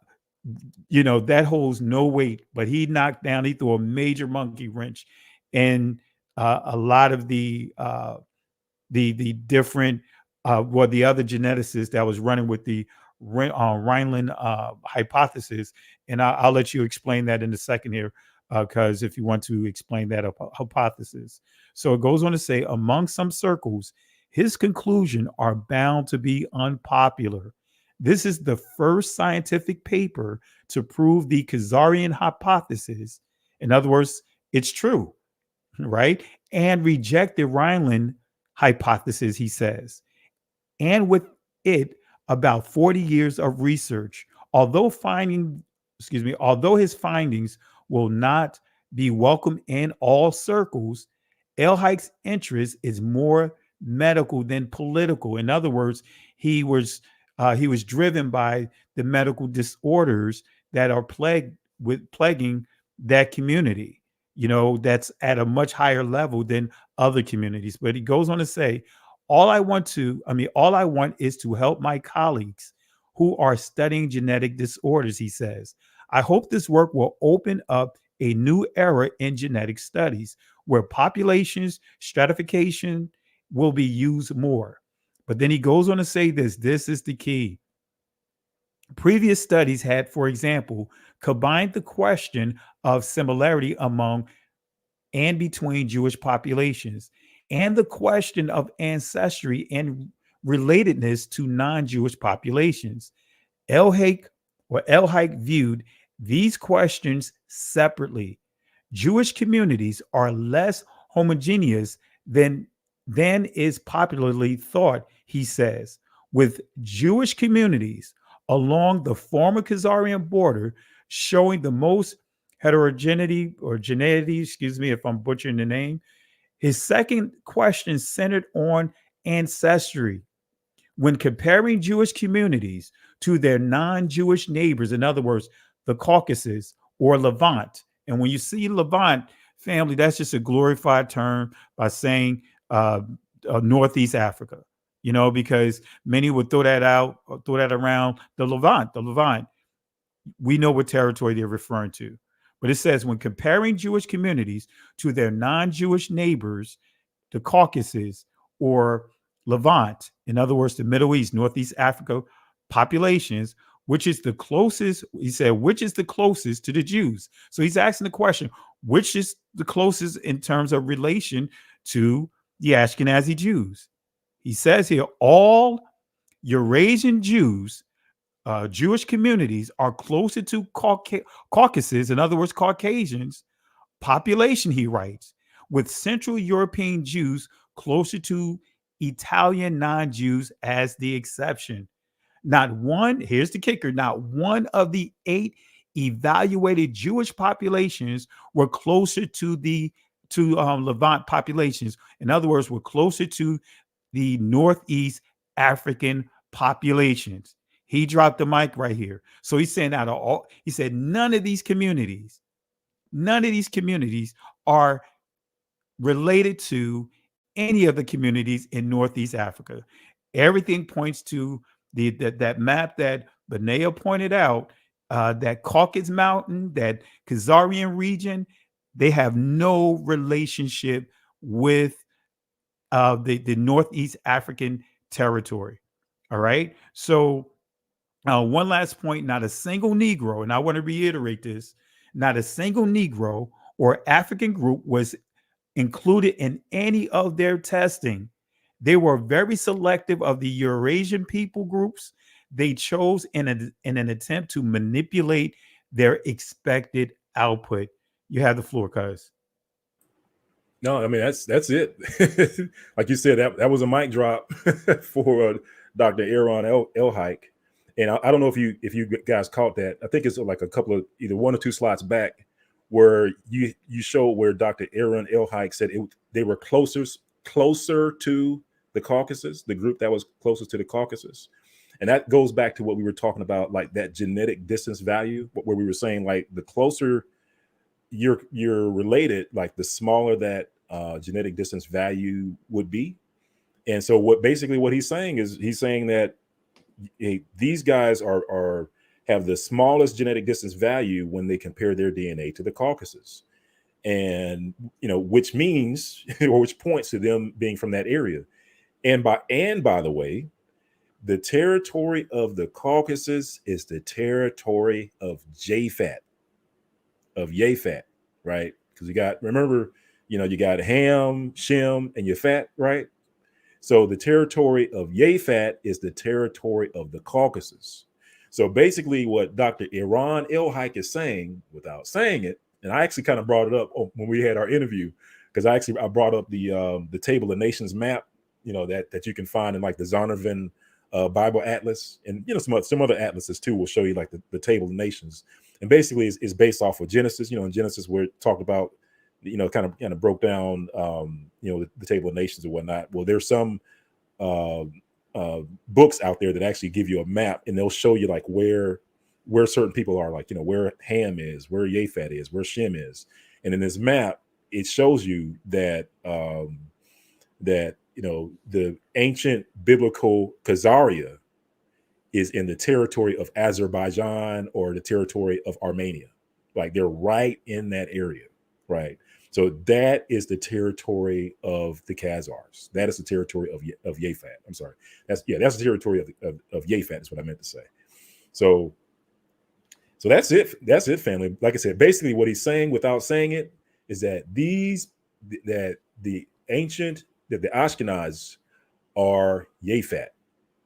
holds no weight. But he threw a major monkey wrench in a lot of the different, the other geneticists that was running with the Rhineland hypothesis. And I'll let you explain that in a second here, because if you want to explain that hypothesis. So it goes on to say, among some circles, his conclusions are bound to be unpopular. This is the first scientific paper to prove the Khazarian hypothesis. In other words, it's true, right? And reject the Rhineland hypothesis, he says. And with it, about 40 years of research, although his findings will not be welcome in all circles, El-Haik's interest is more medical than political. In other words, he was driven by the medical disorders that are plaguing that community, that's at a much higher level than other communities. But he goes on to say, all I want is to help my colleagues who are studying genetic disorders, he says. I hope this work will open up a new era in genetic studies where populations stratification will be used more. But then he goes on to say this is the key. Previous studies had, for example, combined the question of similarity among and between Jewish populations and the question of ancestry and relatedness to non-Jewish populations. El-Haik viewed these questions separately. Jewish communities are less homogeneous than is popularly thought, he says, with Jewish communities along the former Khazarian border showing the most heterogeneity, excuse me if I'm butchering the name. His second question centered on ancestry. When comparing Jewish communities to their non-Jewish neighbors, in other words, the Caucasus or Levant. And when you see Levant, family, that's just a glorified term by saying Northeast Africa, because many would throw that around the Levant. We know what territory they're referring to. But it says, when comparing Jewish communities to their non-Jewish neighbors, the Caucasus or Levant, in other words, the Middle East, Northeast Africa populations, which is the closest, he said, which is the closest to the Jews? So he's asking the question, which is the closest in terms of relation to the Ashkenazi Jews? He says here, all Eurasian Jews, Jewish communities are closer to Caucasus, in other words, Caucasians, population, he writes, with Central European Jews closer to Italian non-Jews as the exception. Here's the kicker, not one of the 8 evaluated Jewish populations were closer to Levant populations. In other words, were closer to the Northeast African populations. He dropped the mic right here. So he's saying out of all, he said none of these communities are related to any of the communities in Northeast Africa. Everything points to that map that Benea pointed out, that Caucasus Mountain, that Khazarian region. They have no relationship with the Northeast African territory. All right. So one last point, not a single Negro, and I want to reiterate this, not a single Negro or African group was included in any of their testing. They were very selective of the Eurasian people groups they chose in an attempt to manipulate their expected output. You have the floor, cuz. No, I mean that's it. Like you said, that was a mic drop for Dr. Aaron Elhike. And I don't know if you guys caught that. I think it's like a couple of either one or two slots back where you showed where Dr. Aaron Elhike said they were closer to the Caucasus, the group that was closest to the Caucasus. And that goes back to what we were talking about, like that genetic distance value, where we were saying like the closer you're related, like the smaller that genetic distance value would be. And so what he's saying is he's saying that these guys have the smallest genetic distance value when they compare their DNA to the Caucasus. And which means or which points to them being from that area. And by the way, the territory of the Caucasus is the territory of Japhet, right? Because you got Ham, Shem, and Japhet, right? So the territory of Japhet is the territory of the Caucasus. So basically what Dr. Aaron Elhike is saying, without saying it, and I actually kind of brought it up when we had our interview, because I brought up the Table of Nations map, that you can find in like the Zondervan Bible Atlas, and some other atlases too will show you like the Table of Nations. And basically it's based off of Genesis, in Genesis where it talked about, kind of broke down, the Table of Nations and whatnot. Well, there's some books out there that actually give you a map, and they'll show you like where certain people are, like, where Ham is, where Japhet is, where Shem is. And in this map, it shows you that, the ancient biblical Khazaria is in the territory of Azerbaijan or the territory of Armenia. Like they're right in that area, right? So that is the territory of the Khazars. That is the territory of Japhet. I'm sorry. That's the territory of Japhet is what I meant to say. So that's it. That's it, family. Like I said, basically what he's saying without saying it is that the Ashkenaz are Japhet.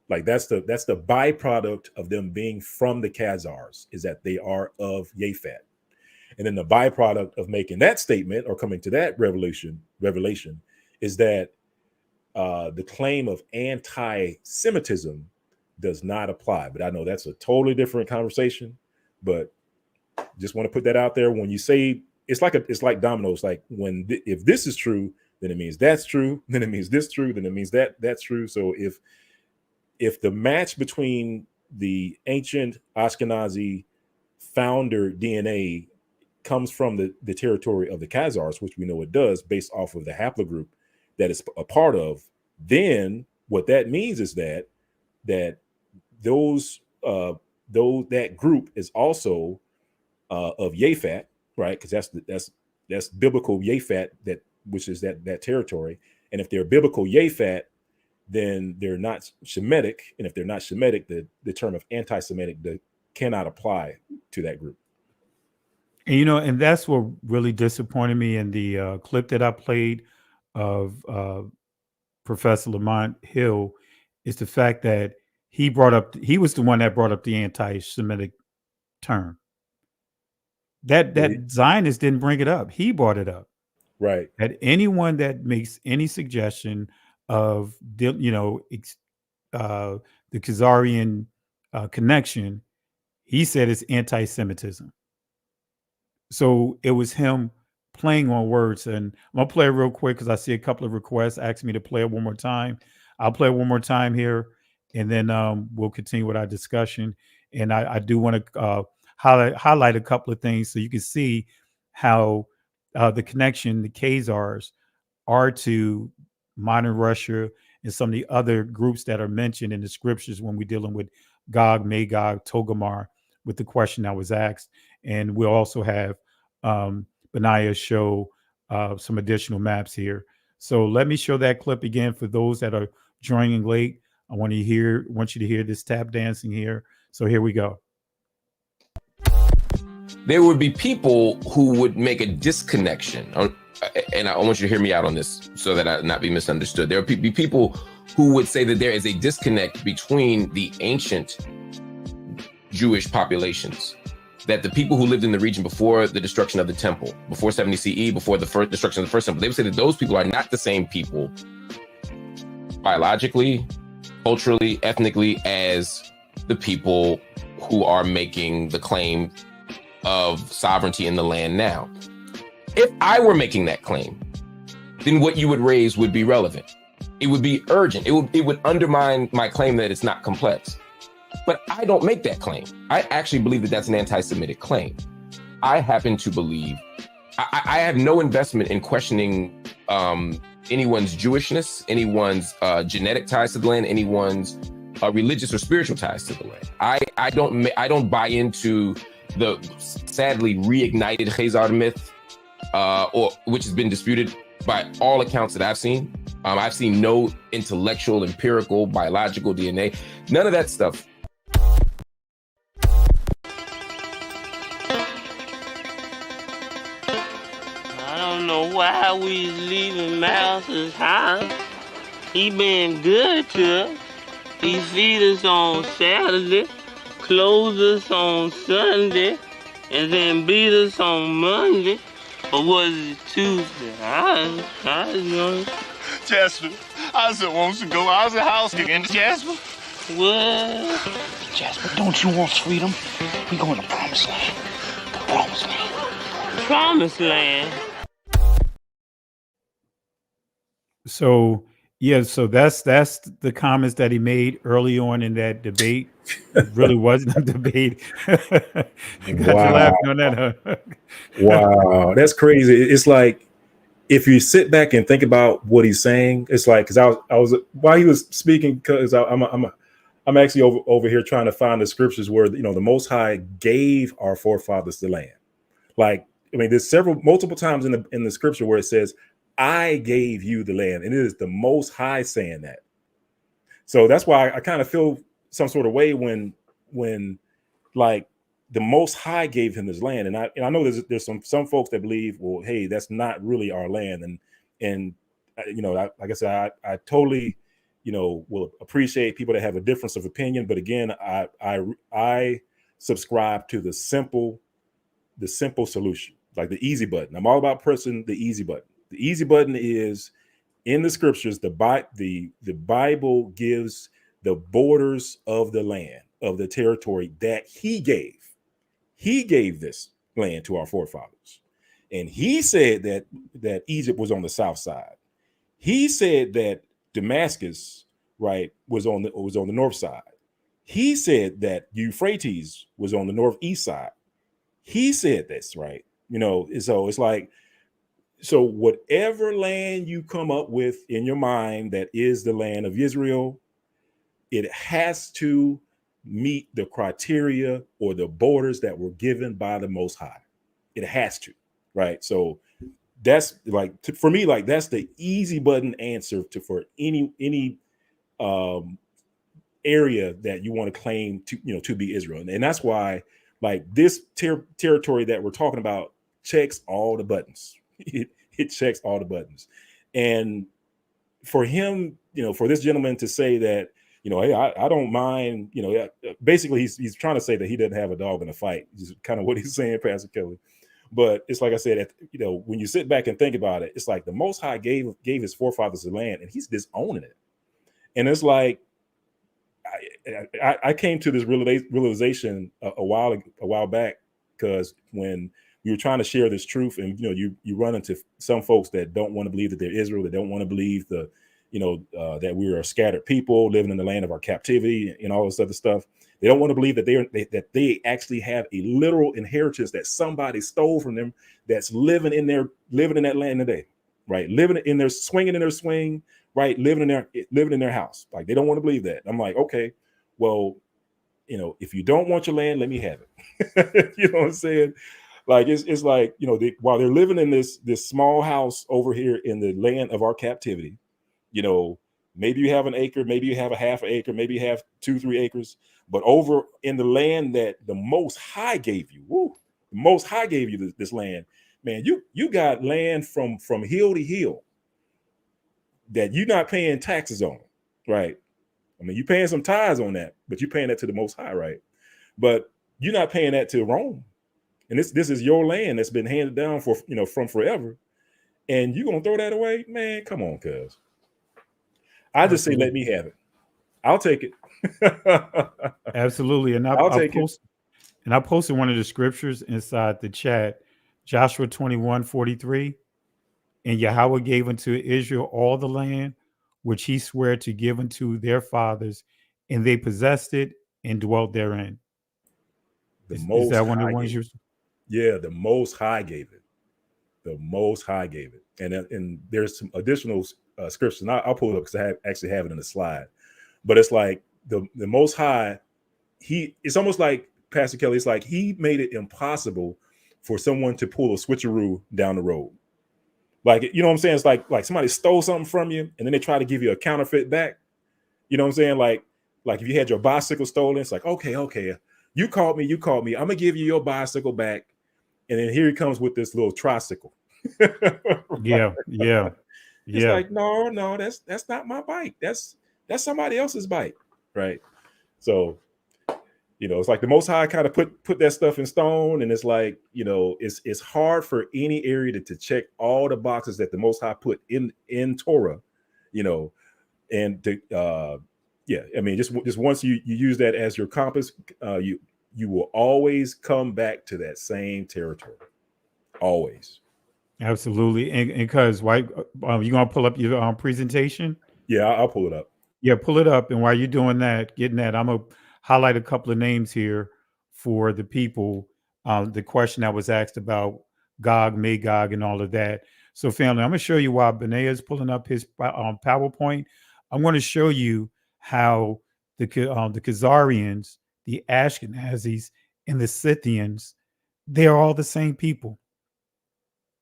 Like that's the byproduct of them being from the Khazars, is that they are of Japhet. And then the byproduct of making that statement or coming to that revelation is that the claim of anti-Semitism does not apply. But I know that's a totally different conversation. But just want to put that out there. When you say it's like dominoes, like if this is true, then it means that's true. Then it means this true. Then it means that's true. So if the match between the ancient Ashkenazi founder DNA comes from the territory of the Khazars, which we know it does based off of the haplogroup that it's a part of, then what that means is that that group is also of Japhet, right? Because that's biblical Japhet, which is that territory. And if they're biblical Japhet, then they're not Shemitic. And if they're not Shemitic, the term of anti-Semitic cannot apply to that group. And and that's what really disappointed me in the clip that I played of Professor Lamont Hill, is the fact that he was the one that brought up the anti-Semitic term. That Zionist didn't bring it up. He brought it up. Right. That anyone that makes any suggestion of the Khazarian connection, he said it's anti-Semitism. So it was him playing on words. And I'm going to play it real quick because I see a couple of requests asking me to play it one more time. I'll play it one more time here. and then we'll continue with our discussion. And I do want to highlight a couple of things so you can see how the connection the Khazars are to modern Russia and some of the other groups that are mentioned in the scriptures when we're dealing with Gog, Magog, Togomar, with the question that was asked. And we'll also have Benaiah show some additional maps here. So let me show that clip again for those that are joining late. I want you to hear this tap dancing here. So here we go. There would be people who would make a disconnection, and I want you to hear me out on this so that I not be misunderstood. There would be people who would say that there is a disconnect between the ancient Jewish populations, that the people who lived in the region before the destruction of the temple, before 70 CE, before the first destruction of the first temple, they would say that those people are not the same people biologically, culturally, ethnically as the people who are making the claim of sovereignty in the land now. If I were making that claim, then what you would raise would be relevant. It would be urgent. It would undermine my claim that it's not complex. But I don't make that claim. I actually believe that that's an anti-Semitic claim. I happen to believe, I have no investment in questioning anyone's Jewishness, anyone's genetic ties to the land, anyone's religious or spiritual ties to the land. I don't buy into the sadly reignited Khazar myth, or which has been disputed by all accounts that I've seen. I've seen no intellectual, empirical, biological DNA, none of that stuff. I don't know why we leaving Mouse's house. He been good to us. He feed us on Saturday, clothe us on Sunday, and then beat us on Monday. Or was it Tuesday? I don't know. Jasper, I just want to go. I was a house again, Jasper. What? Jasper, don't you want freedom? We going to Promised Land. The Promised Land. Promised Land. So yeah, so that's the comments that he made early on in that debate. It really wasn't a debate. Got you laughing on that, huh? Wow, that's crazy. It's like if you sit back and think about what he's saying, it's like because I was while he was speaking, because I'm actually over here trying to find the scriptures where the Most High gave our forefathers the land. Like, I mean, there's multiple times in the scripture where it says, I gave you the land, and it is the Most High saying that. So that's why I kind of feel some sort of way when like the Most High gave him his land, and I know there's some folks that believe, well, hey, that's not really our land, and like I said, I totally will appreciate people that have a difference of opinion, but again, I subscribe to the simple solution, like the easy button. I'm all about pressing the easy button. The easy button is in the scriptures. The Bible gives the borders of the land, of the territory that he gave. He gave this land to our forefathers. And he said that Egypt was on the south side. He said that Damascus, right, was on the north side. He said that Euphrates was on the northeast side. He said this, right? So it's like, so whatever land you come up with in your mind that is the land of Israel, it has to meet the criteria or the borders that were given by the Most High. It has to, right? So that's like, for me, like that's the easy button answer for any area that you want to claim to be Israel. And that's why like this territory that we're talking about checks all the buttons. It checks all the buttons. And for him, for this gentleman to say that, hey, I don't mind, basically he's trying to say that he doesn't have a dog in a fight. Is kind of what he's saying, Pastor Kelly. But it's like I said, when you sit back and think about it, it's like the Most High gave his forefathers the land, and he's disowning it. And it's like I came to this realization a while back, because when we were trying to share this truth, and you run into some folks that don't want to believe that they're Israel, that don't want to believe the that we are a scattered people living in the land of our captivity and all this other stuff. They don't want to believe that they actually have a literal inheritance that somebody stole from them, that's living in that land today, right? Living in their swinging in their swing, right? Living in their house. Like, they don't want to believe that. I'm like, okay, well, if you don't want your land, let me have it. You know what I'm saying? Like, it's like, while they're living in this small house over here in the land of our captivity, maybe you have an acre, maybe you have a half an acre, maybe you have 2-3 acres, but over in the land that the Most High gave you, the Most High gave you this land, man, you got land from hill to hill that you're not paying taxes on, right? I mean, you're paying some tithes on that, but you're paying that to the Most High, right? But you're not paying that to Rome. And this is your land that's been handed down from forever. And you're gonna throw that away? Man, come on, cuz. I just say, let me have it. I'll take it. Absolutely. And I posted one of the scriptures inside the chat, Joshua 21:43. And Yahweh gave unto Israel all the land which he sware to give unto their fathers, and they possessed it and dwelt therein. Is that one of the ones you? Yeah, the Most High gave it. The Most High gave it. And there's some additional scriptures. And I'll pull it up because I actually have it in the slide. But it's like the Most High, it's almost like, Pastor Kelly, it's like he made it impossible for someone to pull a switcheroo down the road. Like, you know what I'm saying? It's like somebody stole something from you and then they try to give you a counterfeit back. You know what I'm saying? Like if you had your bicycle stolen, it's like, okay, you called me. I'm gonna give you your bicycle back. And then here he comes with this little tricycle. Yeah. It's like, no, that's not my bike. That's somebody else's bike, right? So, it's like the Most High kind of put that stuff in stone, and it's like, it's hard for any area to check all the boxes that the Most High put in Torah, and to I mean, just once you use that as your compass, you will always come back to that same territory, always. Absolutely. And because why you gonna pull up your presentation? Yeah, I'll pull it up. Yeah, pull it up. And while you're doing that, getting that, I'm gonna highlight a couple of names here for the people. The question that was asked about Gog, Magog, and all of that. So, family, I'm gonna show you while Benea is pulling up his PowerPoint. I'm going to show you how the Khazarians, the Ashkenazis, and the Scythians, they are all the same people.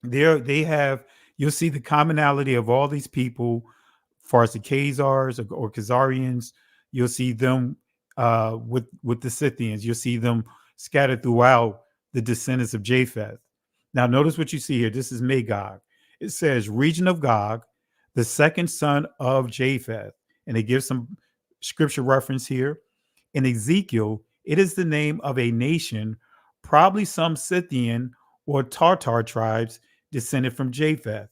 You'll see the commonality of all these people, as far as the Khazars or Khazarians. You'll see them with the Scythians. You'll see them scattered throughout the descendants of Japheth. Now, notice what you see here. This is Magog. It says region of Gog, the second son of Japheth. And they give some scripture reference here. In Ezekiel, it is the name of a nation, probably some Scythian or Tartar tribes descended from Japheth.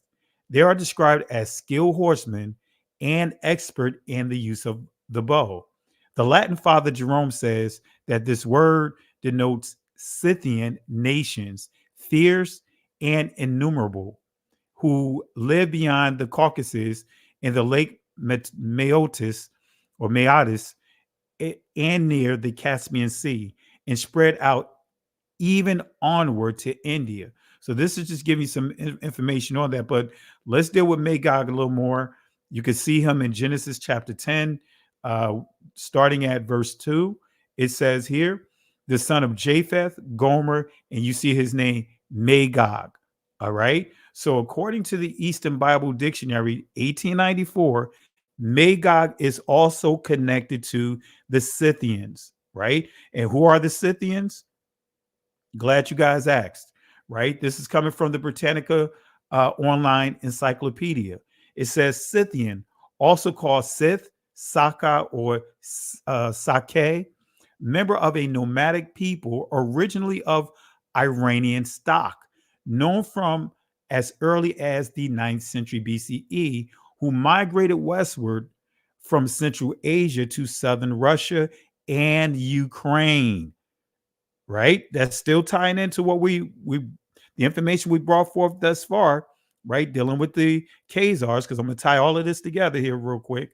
They are described as skilled horsemen and expert in the use of the bow. The Latin father Jerome says that this word denotes Scythian nations, fierce and innumerable, who live beyond the Caucasus in the Lake Maeotis and near the Caspian Sea, and spread out even onward to India. So this is just giving you some information on that, but let's deal with Magog a little more. You can see him in Genesis chapter 10, starting at verse 2. It says here, the son of Japheth, Gomer, and you see his name, Magog. All right. So according to the Eastern Bible Dictionary, 1894, Magog is also connected to the Scythians, right? And who are the Scythians? Glad you guys asked, right? This is coming from the Britannica online encyclopedia. It says Scythian, also called Scyth, Saka, or Sake, member of a nomadic people originally of Iranian stock, known from as early as the 9th century BCE, who migrated westward from Central Asia to southern Russia and Ukraine. Right? That's still tying into what the information we brought forth thus far right? Dealing with the Khazars, because I'm going to tie all of this together here real quick.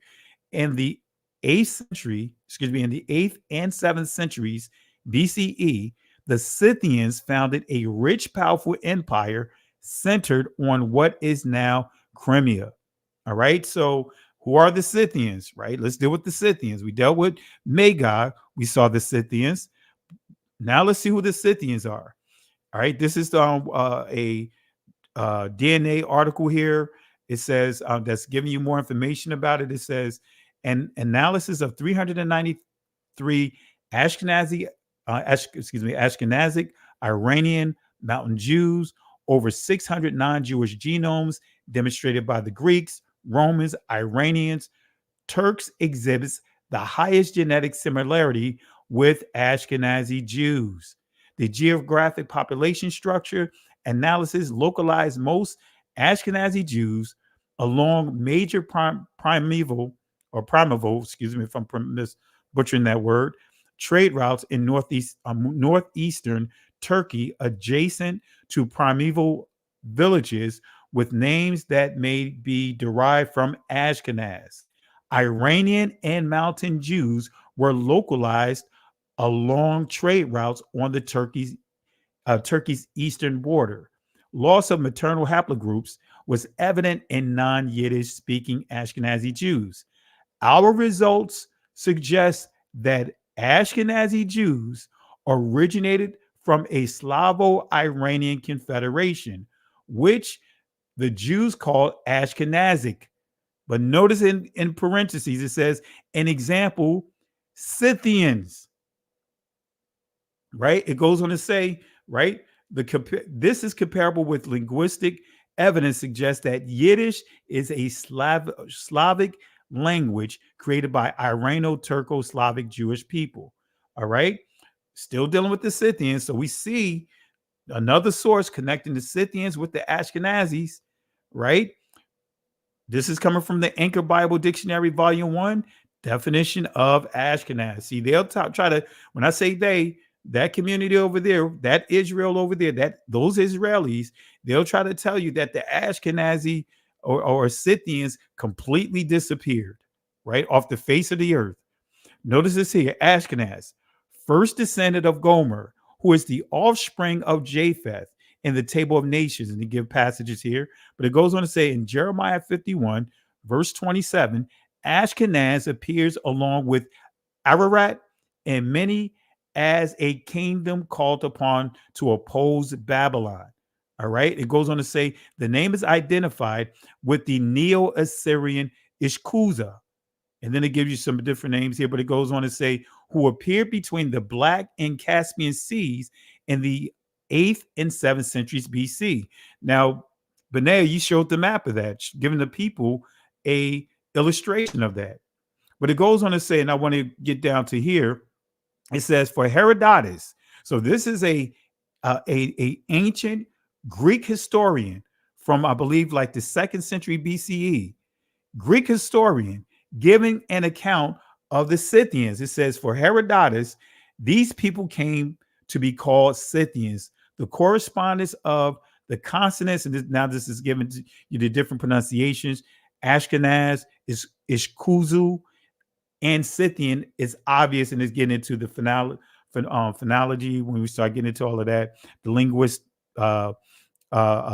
In the 8th century, in the 8th and 7th centuries BCE, the Scythians founded a rich, powerful empire centered on what is now Crimea. All right. So who are the Scythians, right? Let's deal with the Scythians. We dealt with Magog. We saw the Scythians. Now let's see who the Scythians are. All right. This is a DNA article here. It says that's giving you more information about it. It says an analysis of 393 Ashkenazic Iranian mountain Jews, over 600 non-Jewish genomes demonstrated by the Greeks, Romans, Iranians, Turks exhibits the highest genetic similarity with Ashkenazi Jews. The geographic population structure analysis localized most Ashkenazi Jews along major primeval, if I'm butchering that word, trade routes in northeastern Turkey adjacent to primeval villages with names that may be derived from Ashkenaz. Iranian and mountain Jews were localized along trade routes on the Turkey's eastern border. Loss of maternal haplogroups was evident in non-Yiddish speaking Ashkenazi Jews. Our results suggest that Ashkenazi Jews originated from a Slavo-Iranian confederation, which the Jews called Ashkenazic. But notice in parentheses, it says, an example, Scythians. Right? It goes on to say, right? This is comparable with linguistic evidence suggests that Yiddish is a Slavic language created by Irano-Turco-Slavic Jewish people. All right. Still dealing with the Scythians. So we see another source connecting the Scythians with the Ashkenazis, right? This is coming from the Anchor Bible Dictionary, Volume 1, definition of Ashkenaz. See, they'll try to, when I say they, that community over there, that Israel over there, those Israelis, they'll try to tell you that the Ashkenazi or Scythians completely disappeared, right, off the face of the earth. Notice this here, Ashkenaz, first descendant of Gomer, who is the offspring of Japheth in the Table of Nations. And they give passages here, but it goes on to say in Jeremiah 51, verse 27, Ashkenaz appears along with Ararat and many as a kingdom called upon to oppose Babylon. All right. It goes on to say the name is identified with the Neo-Assyrian Ishkuza. And then it gives you some different names here, but it goes on to say who appeared between the Black and Caspian Seas in the 8th and 7th centuries BC. Now, Benay, you showed the map of that, giving the people a illustration of that. But it goes on to say, and I want to get down to here, it says for Herodotus. So this is a ancient Greek historian from, I believe, like the 2nd century BCE, Greek historian giving an account of the Scythians. It says for Herodotus, these people came to be called Scythians. The correspondence of the consonants, and this is given to you the different pronunciations. Ashkenaz is Ishkuzu, and Scythian is obvious, and is getting into the phonology when we start getting into all of that, the linguist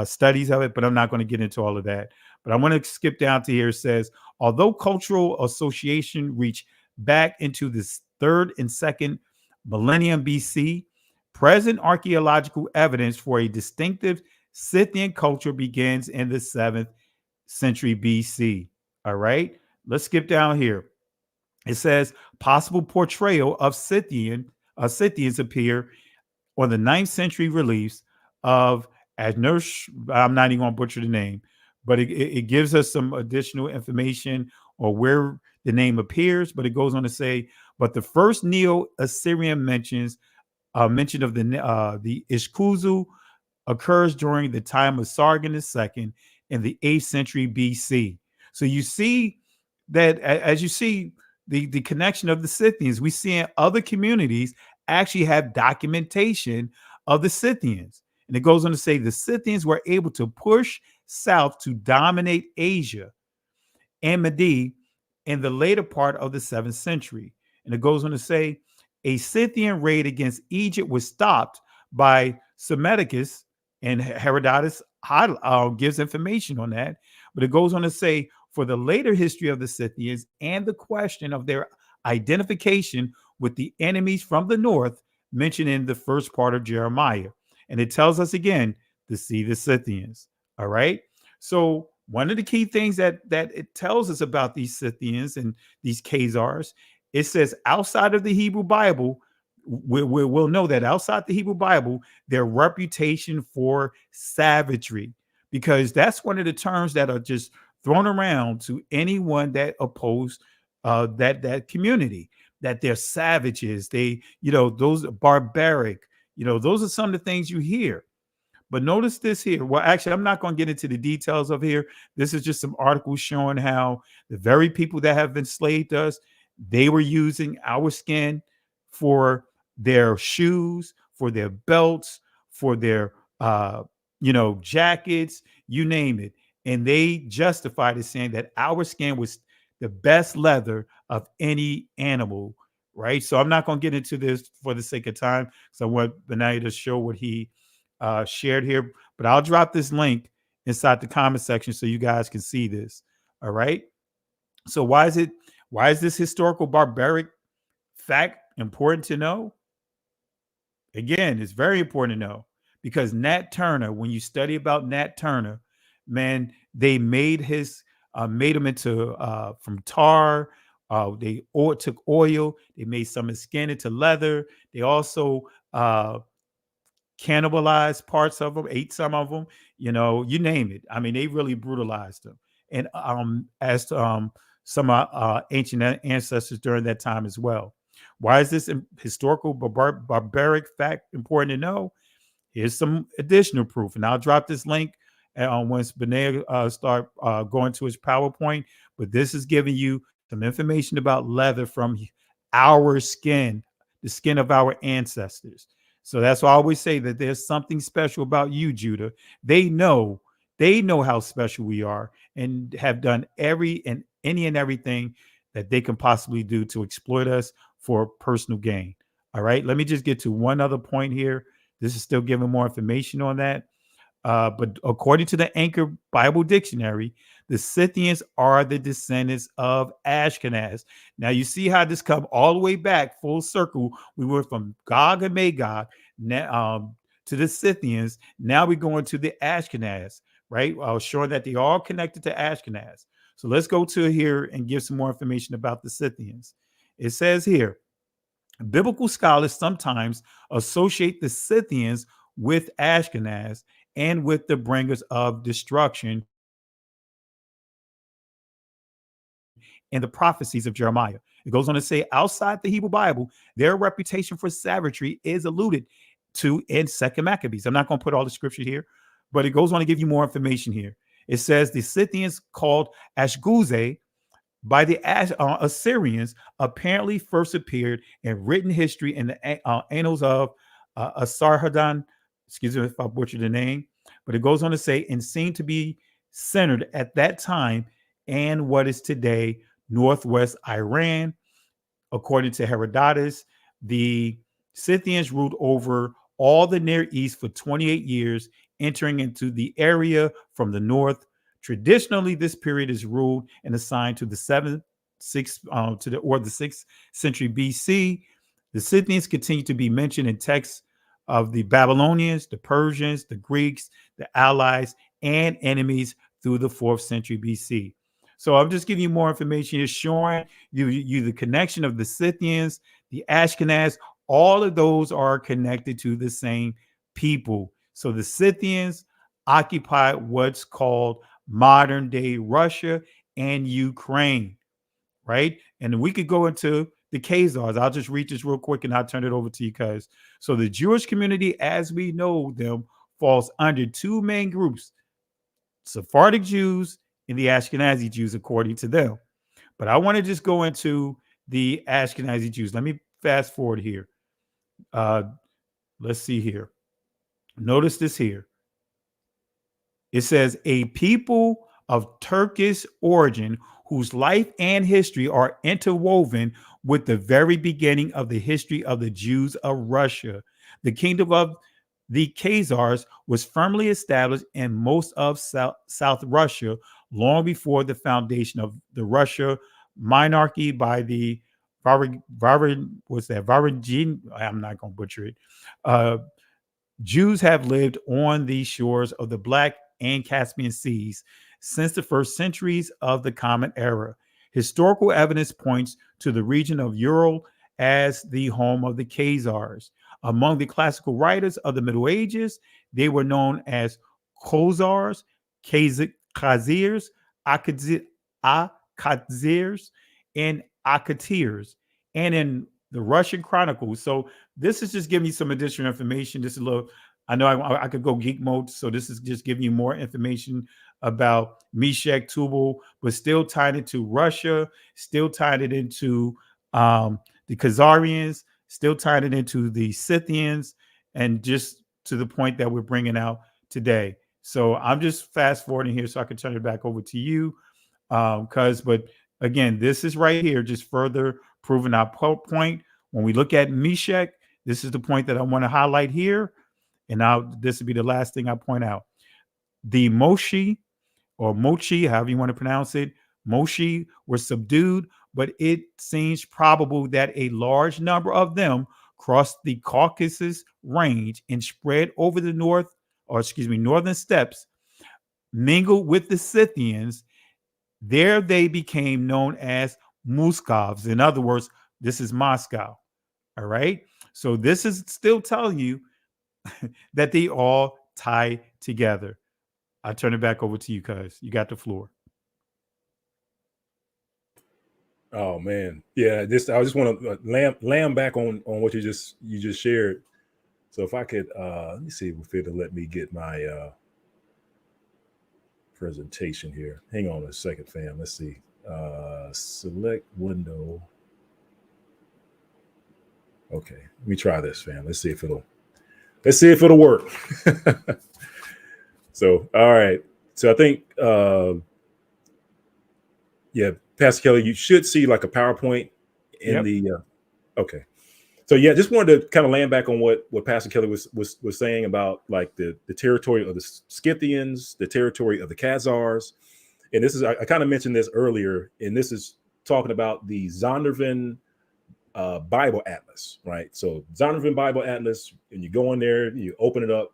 studies of it, but I'm not going to get into all of that. But I want to skip down to here. It says, although cultural association reached back into the 3rd and 2nd millennium BC, present archaeological evidence for a distinctive Scythian culture begins in the 7th century BC. All right, let's skip down here. It says possible portrayal of Scythians appear on the 9th century reliefs of Adnursh. I'm not even going to butcher the name, but it gives us some additional information or where the name appears. But it goes on to say, but the first Neo-Assyrian mention of the Ishkuzu occurs during the time of Sargon II in the 8th century BC. So you see that as you see the connection of the Scythians, we see in other communities actually have documentation of the Scythians. And it goes on to say the Scythians were able to push south to dominate Asia and Media in the later part of the 7th century. And it goes on to say, a Scythian raid against Egypt was stopped by Psammetichus, and Herodotus gives information on that. But it goes on to say, for the later history of the Scythians and the question of their identification with the enemies from the north mentioned in the first part of Jeremiah. And it tells us again to see the Scythians. All right. So one of the key things that it tells us about these Scythians and these Khazars, it says outside of the Hebrew Bible, we'll know that outside the Hebrew Bible, their reputation for savagery, because that's one of the terms that are just thrown around to anyone that opposed that community, that they're savages. They, those are barbaric, those are some of the things you hear. But notice this here. Well, actually, I'm not going to get into the details of here. This is just some articles showing how the very people that have enslaved us, they were using our skin for their shoes, for their belts, for their, jackets, you name it. And they justified it, saying that our skin was the best leather of any animal, right? So I'm not going to get into this for the sake of time, because I want Benaiah to show what he shared here, but I'll drop this link inside the comment section so you guys can see this. All right. So why is this historical barbaric fact important to know? Again, it's very important to know, because Nat Turner, when you study about Nat Turner, man, they made him into from tar. They took oil. They made some of his skin into leather. They also cannibalized parts of them, ate some of them, you name it. I mean, they really brutalized them. And as some ancient ancestors during that time as well. Why is this historical barbaric fact important to know? Here's some additional proof. And I'll drop this link once Benaiah start going to his PowerPoint. But this is giving you some information about leather from our skin, the skin of our ancestors. So that's why I always say that there's something special about you, Judah. They know how special we are, and have done any and everything that they can possibly do to exploit us for personal gain. All right. Let me just get to one other point here. This is still giving more information on that. But according to the Anchor Bible Dictionary, the Scythians are the descendants of Ashkenaz. Now you see how this come all the way back full circle. We went from Gog and Magog to the Scythians. Now we're going to the Ashkenaz, right? Showing that they are connected to Ashkenaz. So let's go to here and give some more information about the Scythians. It says here, biblical scholars sometimes associate the Scythians with Ashkenaz and with the bringers of destruction in the prophecies of Jeremiah. It goes on to say, outside the Hebrew Bible, their reputation for savagery is alluded to in 2 Maccabees. I'm not going to put all the scripture here, but it goes on to give you more information here. It says the Scythians, called Ashguze by the Assyrians, apparently first appeared in written history in the annals of Asarhaddon. Excuse me if I butchered the name, but it goes on to say, and seemed to be centered at that time and what is today northwest Iran. According to Herodotus, the Scythians ruled over all the Near East for 28 years, entering into the area from the north. Traditionally, this period is ruled and assigned to the 6th century BC. The Scythians continue to be mentioned in texts of the Babylonians, the Persians, the Greeks, the allies, and enemies through the 4th century BC. So I'm just giving you more information here, showing you the connection of the Scythians, the Ashkenaz. All of those are connected to the same people. So the Scythians occupied what's called modern day Russia and Ukraine, right? And we could go into the Khazars. I'll just read this real quick and I'll turn it over to you guys. So the Jewish community, as we know them, falls under two main groups: Sephardic Jews and the Ashkenazi Jews, according to them. But I want to just go into the Ashkenazi Jews. Let me fast forward here. Let's see here. Notice this here. It says a people of Turkish origin whose life and history are interwoven with the very beginning of the history of the Jews of Russia. The kingdom of the Khazars was firmly established in most of South Russia long before the foundation of the Russia monarchy by the Varangian. I'm not going to butcher it. Jews have lived on these shores of the Black and Caspian Seas since the first centuries of the Common Era. Historical evidence points to the region of Ural as the home of the Khazars. Among the classical writers of the Middle Ages, they were known as Khazars, Khazirs, Akadzirs, and Akatirs. And in the Russian Chronicles, so this is just giving you some additional information. Just a little, I know I could go geek mode, so this is just giving you more information about Meshech, Tubal, but still tied into Russia, still tied it into the Khazarians, still tied it into the Scythians, and just to the point that we're bringing out today. So I'm just fast forwarding here so I can turn it back over to you. But again, this is right here, just further proving our point. When we look at Meshech, this is the point that I want to highlight here. And now this will be the last thing I point out. The Moshi, or Mochi, however you want to pronounce it, Moshi were subdued, but it seems probable that a large number of them crossed the Caucasus range and spread over the northern steppes, mingled with the Scythians. There they became known as Muscovs. In other words, this is Moscow. All right. So this is still telling you that they all tie together. I turn it back over to you, cuz you got the floor. Oh man, yeah. I just want to lamb back on what you just shared. So if I could, let me see if it'll let me get my presentation here. Hang on a second, fam. Let's see. Select window. Okay, let me try this, fam. Let's see if it'll work. So, all right. So I think, Pastor Kelly, you should see like a PowerPoint in the. Okay. So yeah, just wanted to kind of land back on what Pastor Kelly was saying about like the territory of the Scythians, the territory of the Khazars, and this is I kind of mentioned this earlier, and this is talking about the Zondervan Bible Atlas, right? So Zondervan Bible Atlas, and you go in there, you open it up,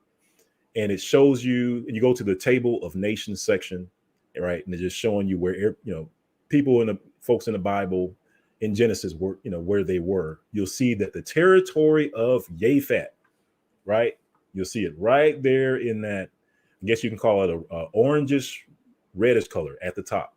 and it shows you, and you go to the Table of Nations section, right? And it's just showing you where people and the folks in the Bible in Genesis were, where they were. You'll see that the territory of Japhet, right? You'll see it right there in that, I guess you can call it a orangish, reddish color at the top.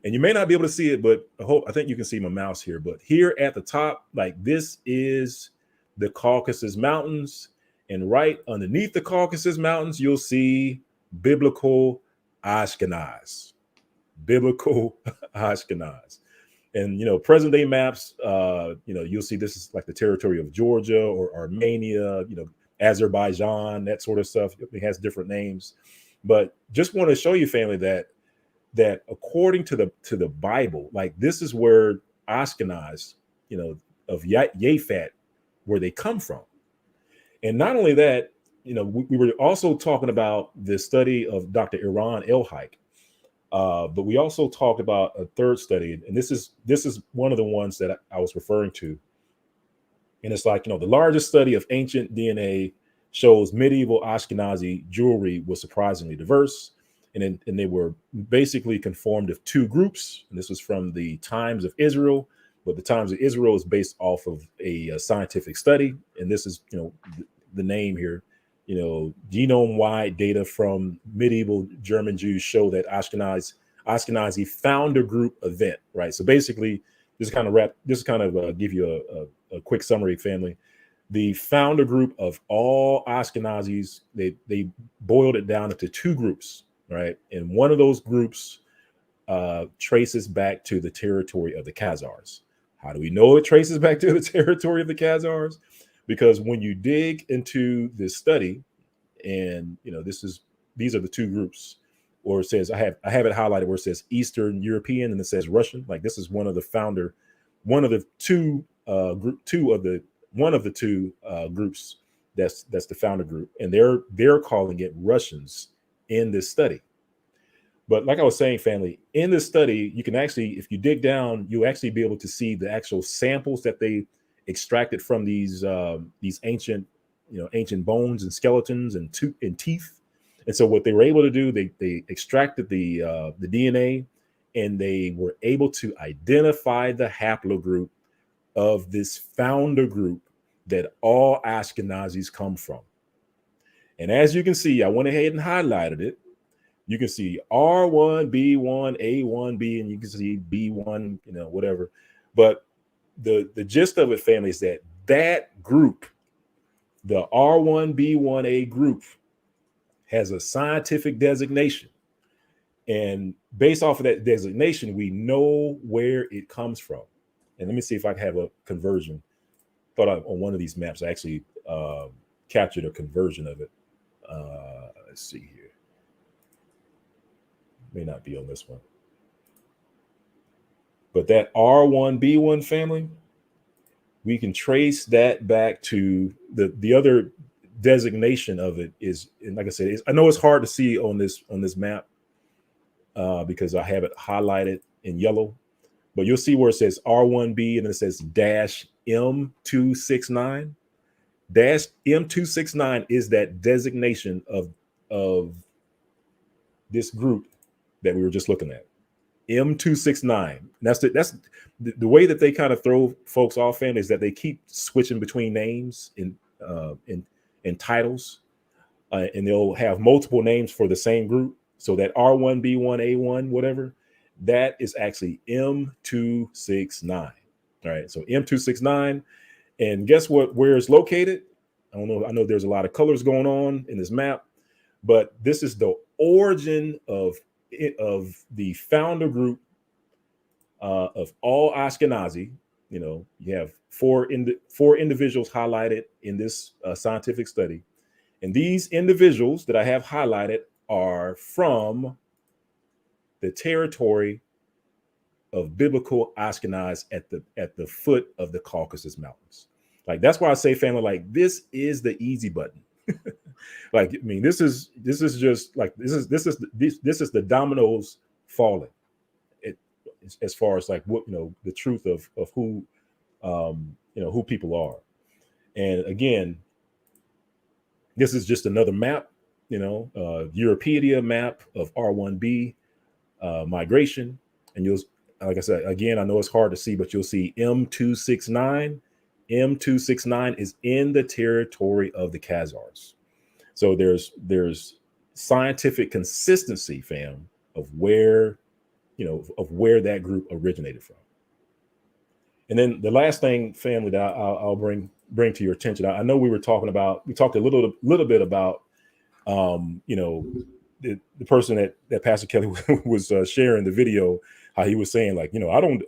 And you may not be able to see it, but I think you can see my mouse here. But here at the top, like this is the Caucasus Mountains. And right underneath the Caucasus Mountains, you'll see biblical Ashkenaz. Biblical Ashkenaz. And, present day maps, you'll see this is like the territory of Georgia or Armenia, Azerbaijan, that sort of stuff. It has different names. But just want to show you, family, that according to the Bible, like this is where Ashkenaz, of Japhet, where they come from. And not only that, we were also talking about the study of Dr. Iran Elhaik, but we also talked about a third study, and this is one of the ones that I was referring to. And it's like, the largest study of ancient DNA shows medieval Ashkenazi Jewry was surprisingly diverse. And they were basically conformed of two groups. And this was from the Times of Israel, but the Times of Israel is based off of a scientific study. And this is, the name here, genome-wide data from medieval German Jews show that Ashkenazi founder group event, right? So basically, this kind of give you a quick summary, family. The founder group of all Ashkenazis, they boiled it down into two groups. Right. And one of those groups traces back to the territory of the Khazars. How do we know it traces back to the territory of the Khazars? Because when you dig into this study, and this is these are the two groups. Or it says I have it highlighted where it says Eastern European and it says Russian. Like this is one of the two groups that's the founder group, and they're calling it Russians in this study. But like I was saying, family, in this study, you can actually, if you dig down, you'll actually be able to see the actual samples that they extracted from these ancient bones and skeletons and teeth. And so what they were able to do, they extracted the DNA, and they were able to identify the haplogroup of this founder group that all Ashkenazis come from. And as you can see, I went ahead and highlighted it. You can see R1, B1, A1, B, and you can see B1, whatever. But the gist of it, family, is that group, the R1, B1, A group, has a scientific designation. And based off of that designation, we know where it comes from. And let me see if I can have a conversion. Thought on one of these maps, I actually captured a conversion of it. Let's see here. May not be on this one. But that R1, B1 family, we can trace that back to the other designation of it is, and like I said, I know it's hard to see on this map because I have it highlighted in yellow, but you'll see where it says R1B and it says -M269. -M269 is that designation of this group that we were just looking at. M269. That's the way that they kind of throw folks off, family, is that they keep switching between names in titles, and they'll have multiple names for the same group. So that R1, B1, A1, whatever, that is actually M269. All right, so M269, and guess what? Where it's located? I don't know. I know there's a lot of colors going on in this map, but this is the origin of the founder group of all Ashkenazi. You have four individuals highlighted in this scientific study, and these individuals that I have highlighted are from the territory of biblical Ashkenaz at the foot of the Caucasus Mountains. Like that's why I say, family, like this is the easy button. Like, I mean, this is just like this is the dominoes falling. As far as like what the truth of who who people are. And again, this is just another map, Europedia map of R1B migration. And you'll, like I said, again, I know it's hard to see, but you'll see M269. M269 is in the territory of the Khazars. So there's scientific consistency, fam, of where that group originated from. And then the last thing, family, that I'll bring to your attention. I know we talked a little bit about the person that Pastor Kelly was sharing the video, how he was saying, like, I don't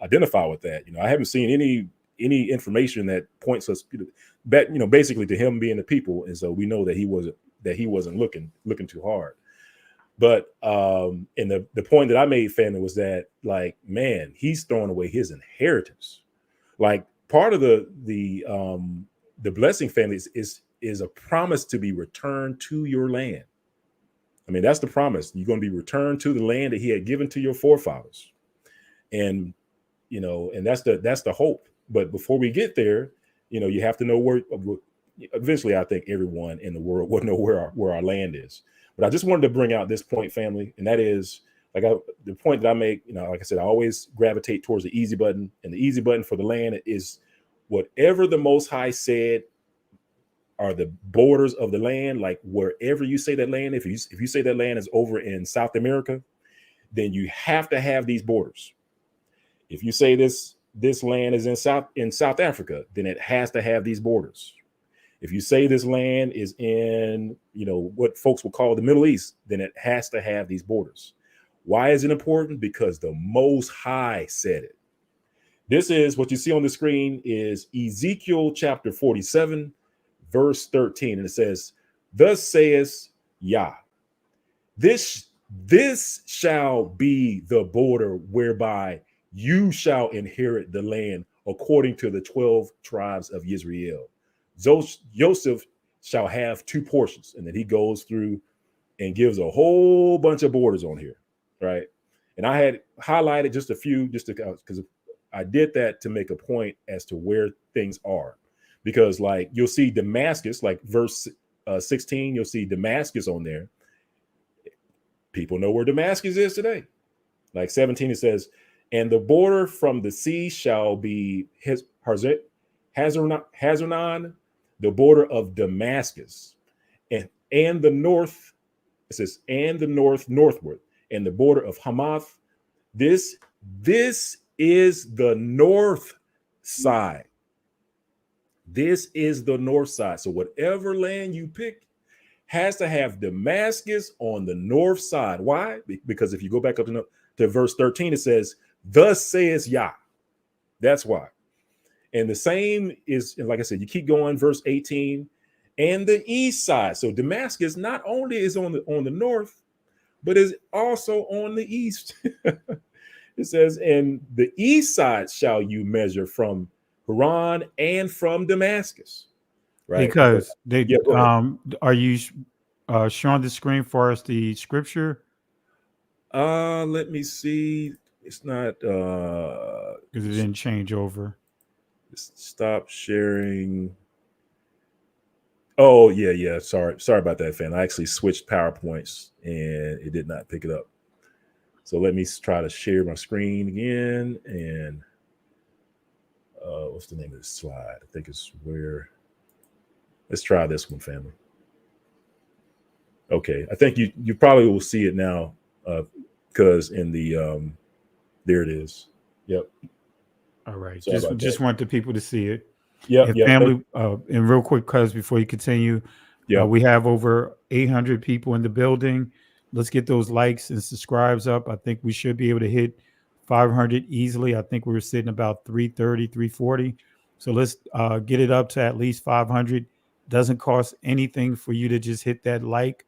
identify with that. I haven't seen any information that points us back, basically to him being the people. And so we know that he wasn't looking too hard. But and the point that I made, family, was that, like, man, he's throwing away his inheritance. Like, part of the blessing, family, is a promise to be returned to your land. I mean, that's the promise. You're going to be returned to the land that he had given to your forefathers. And and that's the hope. But before we get there, you have to know where. Eventually, I think everyone in the world will know where our land is. But I just wanted to bring out this point, family, and that is, like, the point that I make. Like I said, I always gravitate towards the easy button, and the easy button for the land is whatever the Most High said are the borders of the land. Like, wherever you say that land, if you say that land is over in South America, then you have to have these borders. If you say this land is in South Africa, then it has to have these borders. If you say this land is in, what folks will call the Middle East, then it has to have these borders. Why is it important? Because the Most High said it. This is what you see on the screen is Ezekiel chapter 47, verse 13. And it says, Thus says Yah. This shall be the border whereby you shall inherit the land according to the 12 tribes of Israel. Joseph shall have 2 portions. And then he goes through and gives a whole bunch of borders on here, right? And I had highlighted just a few, just because I did that to make a point as to where things are. Because like you'll see Damascus, like verse 16, you'll see Damascus on there. People know where Damascus is today. Like 17, it says, and the border from the sea shall be Hazaron, the border of Damascus, and the north, it says, and the northward, and the border of Hamath. This is the north side. This is the north side. So whatever land you pick has to have Damascus on the north side. Why? Because if you go back up to verse 13, it says, thus says Yah. That's why. And the same is, like I said, you keep going, verse 18, and the east side. So Damascus not only is on the north, but is also on the east. It says, and the east side shall you measure from Haran and from Damascus. Right? Because they are you showing the screen for us the scripture? Let me see. It's not because it didn't change over. Stop sharing. Oh yeah. Sorry about that, fam. I actually switched PowerPoints and it did not pick it up. So let me try to share my screen again. And what's the name of this slide? I think it's where. Let's try this one, family. Okay, I think you probably will see it now, because in the there it is. Yep. All right. Sorry Just want the people to see it. Yeah. And family, and real quick, cuz before you continue, we have over 800 people in the building. Let's get those likes and subscribes up. I think we should be able to hit 500 easily. I think we were sitting about 330, 340. So let's get it up to at least 500. Doesn't cost anything for you to just hit that like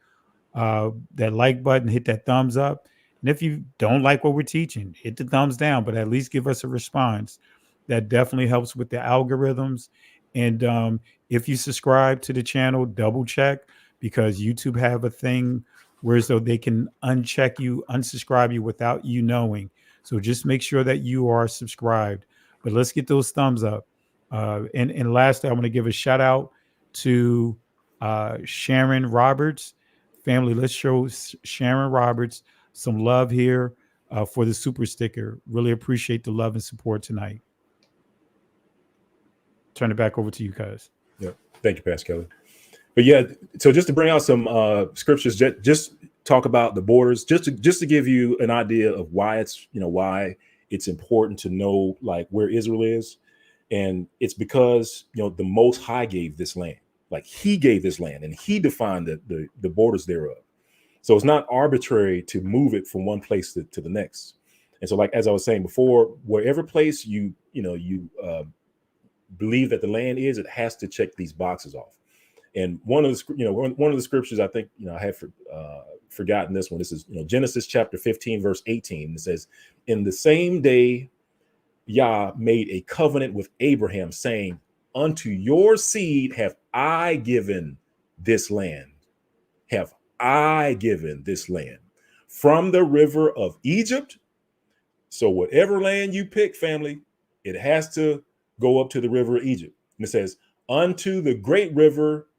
button, hit that thumbs up. And if you don't like what we're teaching, hit the thumbs down, but at least give us a response. That definitely helps with the algorithms. And if you subscribe to the channel, double check, because YouTube have a thing where so they can uncheck you, unsubscribe you without you knowing. So just make sure that you are subscribed. But let's get those thumbs up. And lastly, I want to give a shout out to Sharon Roberts. Family, let's show Sharon Roberts some love here for the super sticker. Really appreciate the love and support tonight. Turn it back over to you guys. Yeah, thank you, Pastor Kelly. But yeah, so just to bring out some scriptures, just talk about the borders, just to give you an idea of why it's important to know like where Israel is, and it's because the Most High gave this land, like He gave this land, and He defined the borders thereof. So it's not arbitrary to move it from one place to the next. And so, like as I was saying before, wherever place you believe that the land is, it has to check these boxes off. And one of the scriptures, I think I had forgotten this one. This is Genesis chapter 15 verse 18. It says, "In the same day, Yah made a covenant with Abraham, saying, unto your seed have I given this land. Have I given this land from the river of Egypt." So whatever land you pick, family, it has to go up to the river of Egypt. And it says, unto the great river,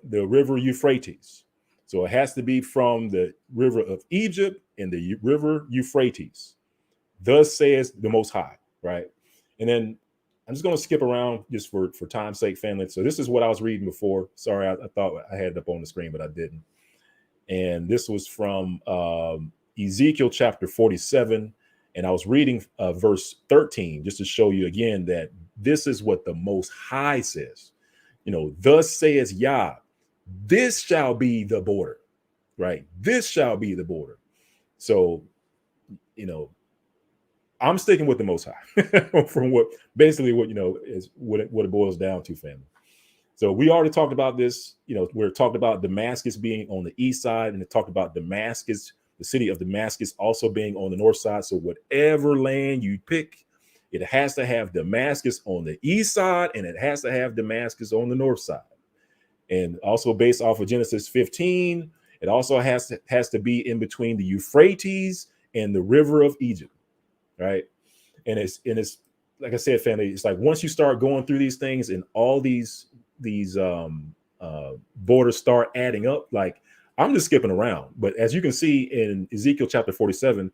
the river Euphrates. So it has to be from the river of Egypt and the river Euphrates. Thus says the Most High, right? And then I'm just going to skip around just for time's sake, family. So this is what I was reading before. Sorry, I thought I had it up on the screen, but I didn't. And this was from Ezekiel chapter 47. And I was reading verse 13, just to show you again that this is what the Most High says. Thus says Yah, this shall be the border, right? This shall be the border. So, I'm sticking with the Most High from what is what it boils down to, family. So we already talked about this. We're talking about Damascus being on the east side, and it talked about Damascus, the city of Damascus, also being on the north side. So whatever land you pick, it has to have Damascus on the east side, and it has to have Damascus on the north side. And also based off of Genesis 15, it also has to be in between the Euphrates and the river of Egypt, right? And it's like I said, family, it's like once you start going through these things and all these borders start adding up, like I'm just skipping around. But as you can see in Ezekiel chapter 47,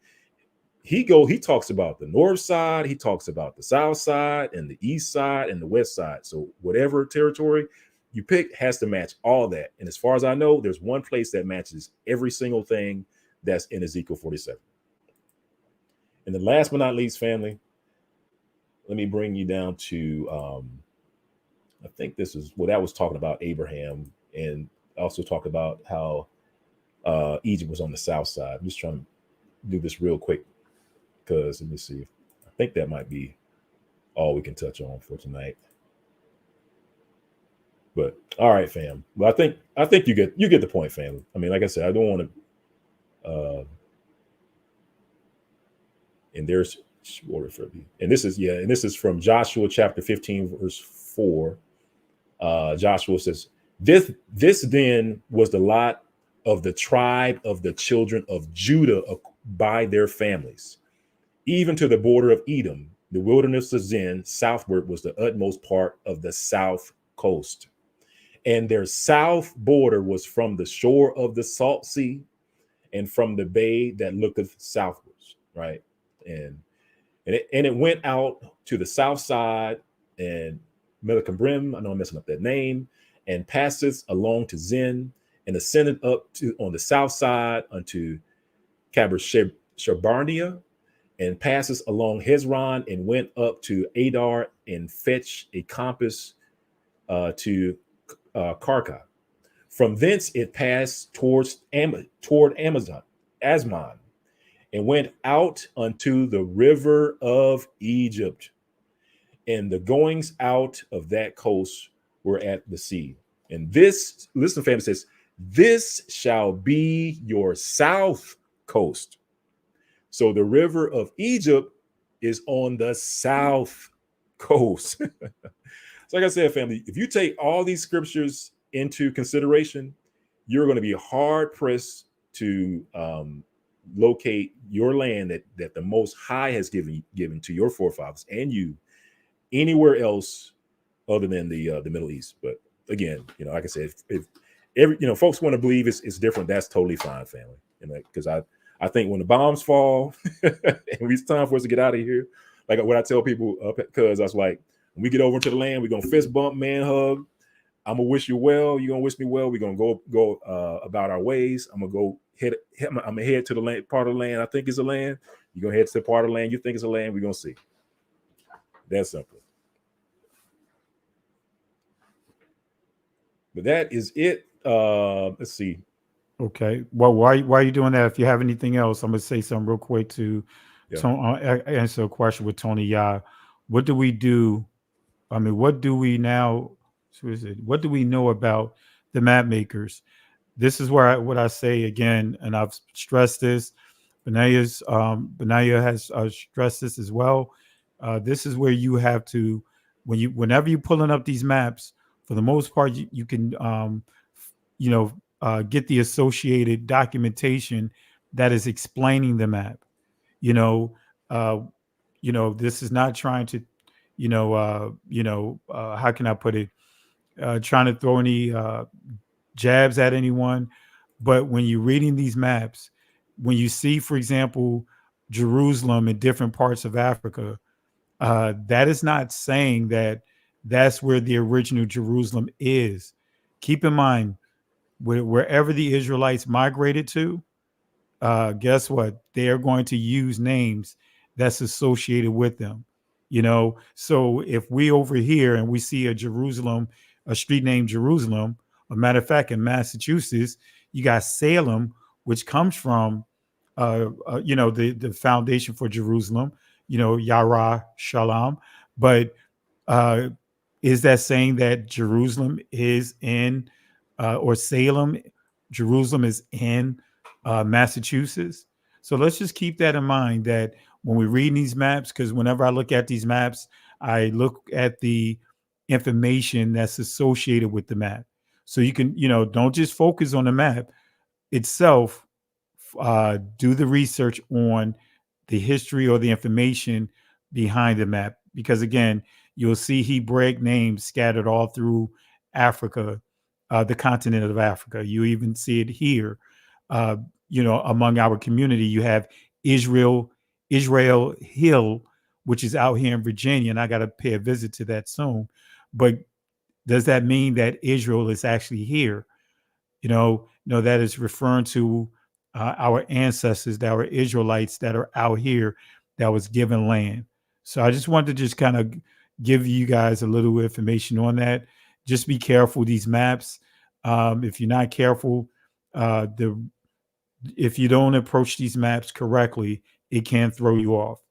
he talks about the north side, he talks about the south side and the east side and the west side. So whatever territory you pick has to match all that. And as far as I know, there's one place that matches every single thing that's in Ezekiel 47. And then last but not least, family, let me bring you down to, I think this is, that was talking about Abraham, and also talk about how Egypt was on the south side. I'm just trying to do this real quick because let me see. I think that might be all we can touch on for tonight. But all right, fam. Well, I think you get the point, family. I mean, like I said, I don't want to. And there's and this is from Joshua chapter 15 verse 4. Joshua says, "This then was the lot of the tribe of the children of Judah by their families, even to the border of Edom. The wilderness of Zin southward was the utmost part of the south coast. And their south border was from the shore of the Salt Sea and from the bay that looketh southwards," right? And it went out to the south side and Melachibrim, I know I'm messing up that name, and passeth along to Zin and ascended up to on the south side unto Shabarnia, and passes along Hezron and went up to Adar and fetched a compass to Karka. From thence it passed toward Asmon, and went out unto the river of Egypt. And the goings out of that coast were at the sea. And this, listen, family, says, "This shall be your south coast." So the river of Egypt is on the south coast. So like I said, family, if you take all these scriptures into consideration, you're going to be hard pressed to locate your land that the Most High has given to your forefathers and you anywhere else other than the Middle East. But again, like I said, if every folks want to believe it's different, that's totally fine, family. Because I think when the bombs fall and it's time for us to get out of here, like what I tell people, because I was like, when we get over to the land, we're gonna fist bump, man hug. I'm gonna wish you well. You're gonna wish me well. We're gonna go about our ways. I'm gonna I'm gonna head to the land, part of the land I think is a land. You're gonna head to the part of the land you think is a land. We're gonna see. That's simple. But that is it. Let's see. Okay. Well, why are you doing that? If you have anything else, I'm gonna say something real quick to answer a question with Tony Yah. What do we do? I mean, what do we now? What do we know about the map makers? This is where what I say again, and I've stressed this. Benaya has stressed this as well. This is where you have to, whenever you're pulling up these maps, for the most part, you can, get the associated documentation that is explaining the map. This is not trying to, how can I put it? Trying to throw any jabs at anyone. But when you're reading these maps, when you see, for example, Jerusalem in different parts of Africa, that is not saying that that's where the original Jerusalem is. Keep in mind, wherever the Israelites migrated to, guess what? They are going to use names that's associated with them. So if we over here and we see a street named Jerusalem, a matter of fact, in Massachusetts, you got Salem, which comes from, the foundation for Jerusalem, Yara Shalom. But is that saying that Jerusalem is in, or Salem, Jerusalem is in Massachusetts? So let's just keep that in mind, that when we read these maps, because whenever I look at these maps, I look at the information that's associated with the map. So you can, don't just focus on the map itself. Do the research on the history or the information behind the map, because again, you'll see Hebraic names scattered all through Africa, the continent of Africa. You even see it here. Among our community, you have Israel Hill, which is out here in Virginia, and I got to pay a visit to that soon. But does that mean that Israel is actually here? No, that is referring to our ancestors, that were Israelites that are out here, that was given land. So I just wanted to just kind of give you guys a little information on that. Just be careful, these maps. If you're not careful, if you don't approach these maps correctly, it can throw you off.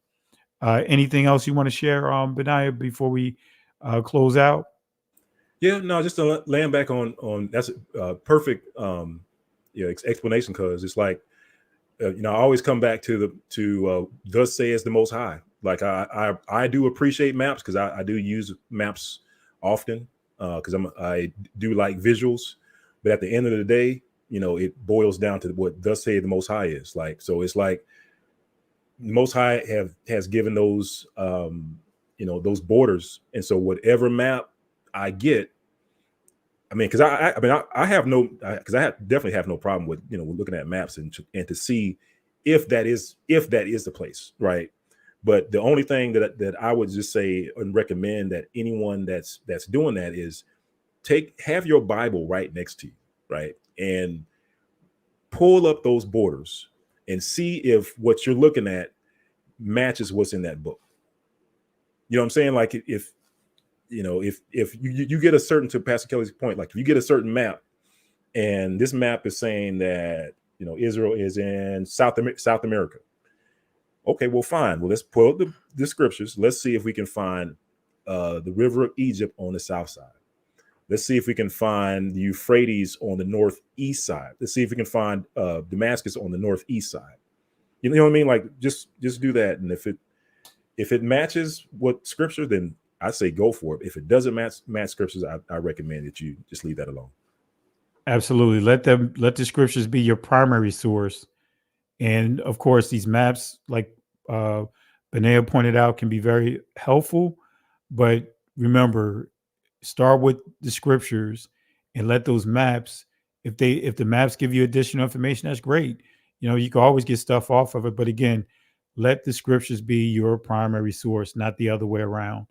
Anything else you want to share, Benaiah, before we close out? Yeah, no, just to land back on that's a perfect explanation, because it's like I always come back to thus says the Most High. Like I do appreciate maps, because I do use maps often, because I do like visuals, but at the end of the day, it boils down to what thus say the Most High is. Like, so it's like Most High has given those those borders, and so whatever map I get, because I definitely have no problem with looking at maps and to see if that is the place, right? But the only thing that I would just say and recommend that anyone that's doing that is have your Bible right next to you, right, and pull up those borders and see if what you're looking at matches what's in that book. You know what I'm saying? Like if you get a certain, to Pastor Kelly's point, like if you get a certain map and this map is saying that, Israel is in South America. Okay, well, fine. Well, let's pull up the scriptures. Let's see if we can find the river of Egypt on the south side. Let's see if we can find the Euphrates on the northeast side. Let's see if we can find Damascus on the northeast side. You know what I mean? Like just do that. And if it matches what scripture, then I say go for it. If it doesn't match scriptures, I recommend that you just leave that alone. Absolutely. Let the scriptures be your primary source. And of course, these maps, like Benaiah pointed out, can be very helpful. But remember, start with the scriptures and let those maps, if the maps give you additional information, that's great. You can always get stuff off of it. But again, let the scriptures be your primary source, not the other way around.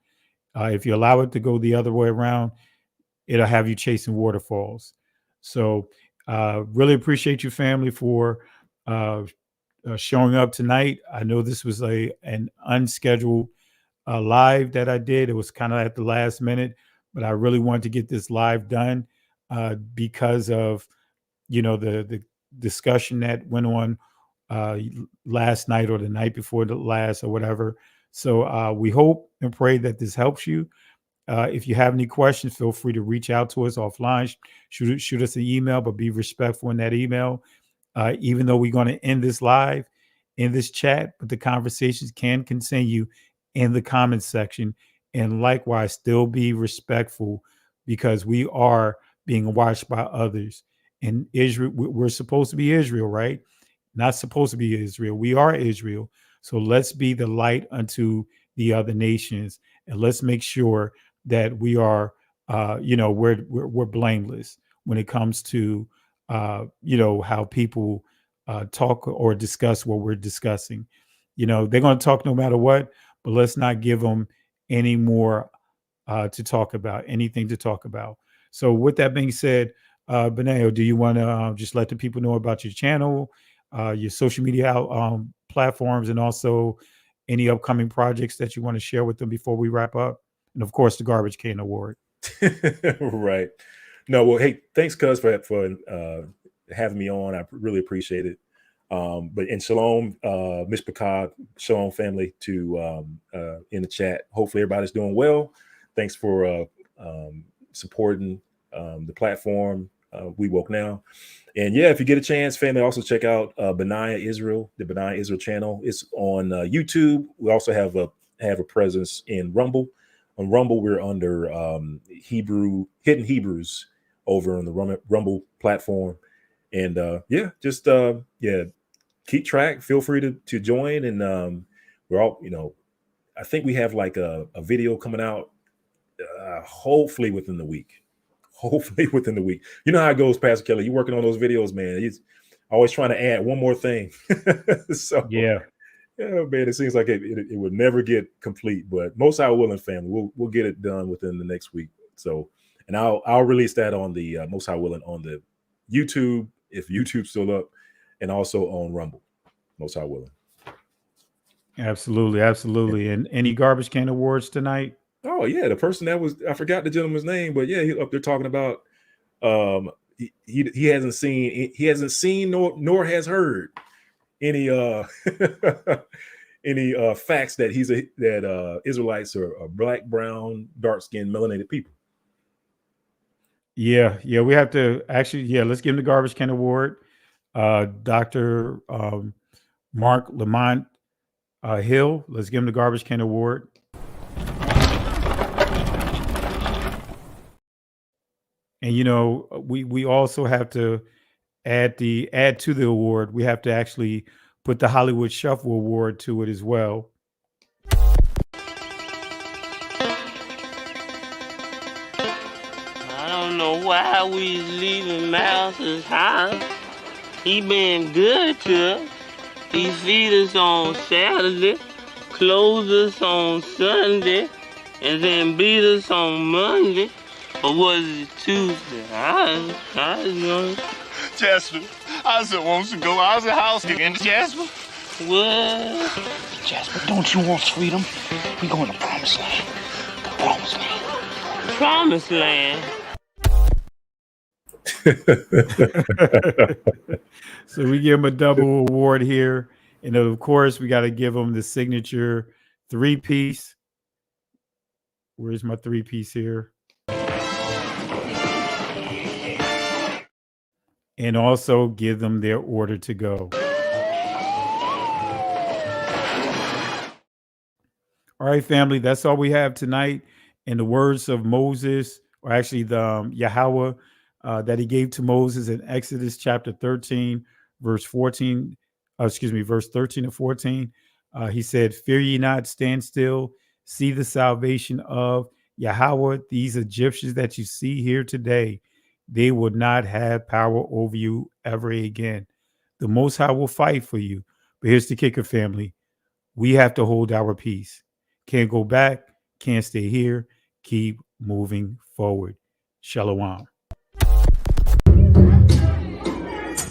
If you allow it to go the other way around, it'll have you chasing waterfalls. So really appreciate you, family, for showing up tonight. I know this was an unscheduled live that I did. It was kind of at the last minute, but I really wanted to get this live done because of the discussion that went on last night or the night before the last or whatever. So we hope and pray that this helps you. If you have any questions, feel free to reach out to us offline. Shoot us an email, but be respectful in that email. Even though we're going to end this live in this chat, but the conversations can continue in the comments section. And likewise, still be respectful, because we are being watched by others. And Israel, we're supposed to be Israel, right? Not supposed to be Israel. We are Israel. So let's be the light unto the other nations, and let's make sure that we are, we're blameless when it comes to, how people talk or discuss what we're discussing. They're going to talk no matter what, but let's not give them any more to talk about, anything to talk about. So with that being said, Benaiah, do you want to just let the people know about your channel, your social media platforms, and also any upcoming projects that you want to share with them before we wrap up? And of course, the Garbage Can Award. Right. No, well, hey, thanks, Cuz, for having me on. I really appreciate it. But in Shalom, Mishpachah, Shalom family to in the chat. Hopefully everybody's doing well. Thanks for supporting the platform, We Woke Now. And yeah, if you get a chance, family, also check out Benaiah Israel, the Benaiah Israel channel. It's on YouTube. We also have a presence in Rumble. On Rumble, we're under Hidden Hebrews over on the Rumble platform. And just keep track. Feel free to join. And we're all, I think we have like a video coming out hopefully within the week. Hopefully within the week. You know how it goes, Pastor Kelly. You're working on those videos, man. He's always trying to add one more thing. So yeah, man, it seems like it would never get complete, but Most High willing, family, we'll get it done within the next week. So, and I'll release that on the Most High willing on the YouTube, if YouTube's still up, and also on Rumble, Most High willing. Absolutely. And any garbage can awards tonight? Oh yeah, the person that was, I forgot the gentleman's name, but yeah, he up there talking about he hasn't seen nor has heard any any facts that Israelites are black, brown, dark skinned, melanated people. Yeah, we have to actually, let's give him the garbage can award. Dr. Marc Lamont Hill, let's give him the garbage can award. And we also have to add to the award. We have to actually put the Hollywood Shuffle Award to it as well. I don't know why we leaving Mouse's house. He been good to us. He feed us on Saturday, clothes us on Sunday, and then beat us on Monday. Or was it Tuesday? I don't know. Jasper, I said wants to go. I was a house again. Jasper? What? Jasper, don't you want freedom? We going to Promised Land. The Promised Land. Promised Land? So we give him a double award here. And of course, we got to give him the signature 3-piece. Where's my 3-piece here? And also give them their order to go. All right, family, that's all we have tonight. In the words of Moses, or actually the Yahweh that he gave to Moses in Exodus chapter 13, verse 13 and 14. He said, "Fear ye not, stand still, see the salvation of Yahweh. These Egyptians that you see here today, they will not have power over you ever again. The Most High will fight for you." But here's the kicker, family. We have to hold our peace. Can't go back, can't stay here. Keep moving forward. Shalom.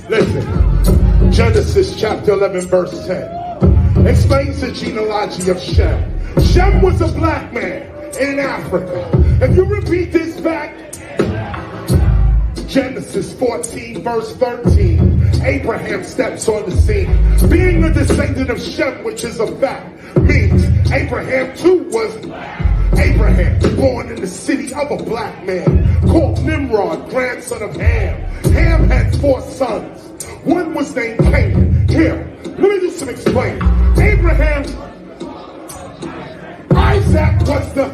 Listen, Genesis chapter 11, verse 10 explains the genealogy of Shem. Shem was a black man in Africa. If you repeat this back, Genesis 14, verse 13, Abraham steps on the scene. Being a descendant of Shem, which is a fact, means Abraham too was black. Abraham, born in the city of a black man, called Nimrod, grandson of Ham. Ham had 4 sons. One was named Canaan. Here, let me do some explaining. Abraham, Isaac was the...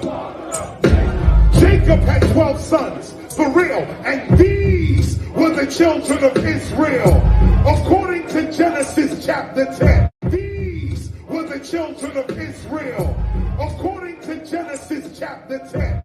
Jacob had 12 sons. For real, and these were the children of Israel. According to Genesis chapter 10, these were the children of Israel. According to Genesis chapter 10.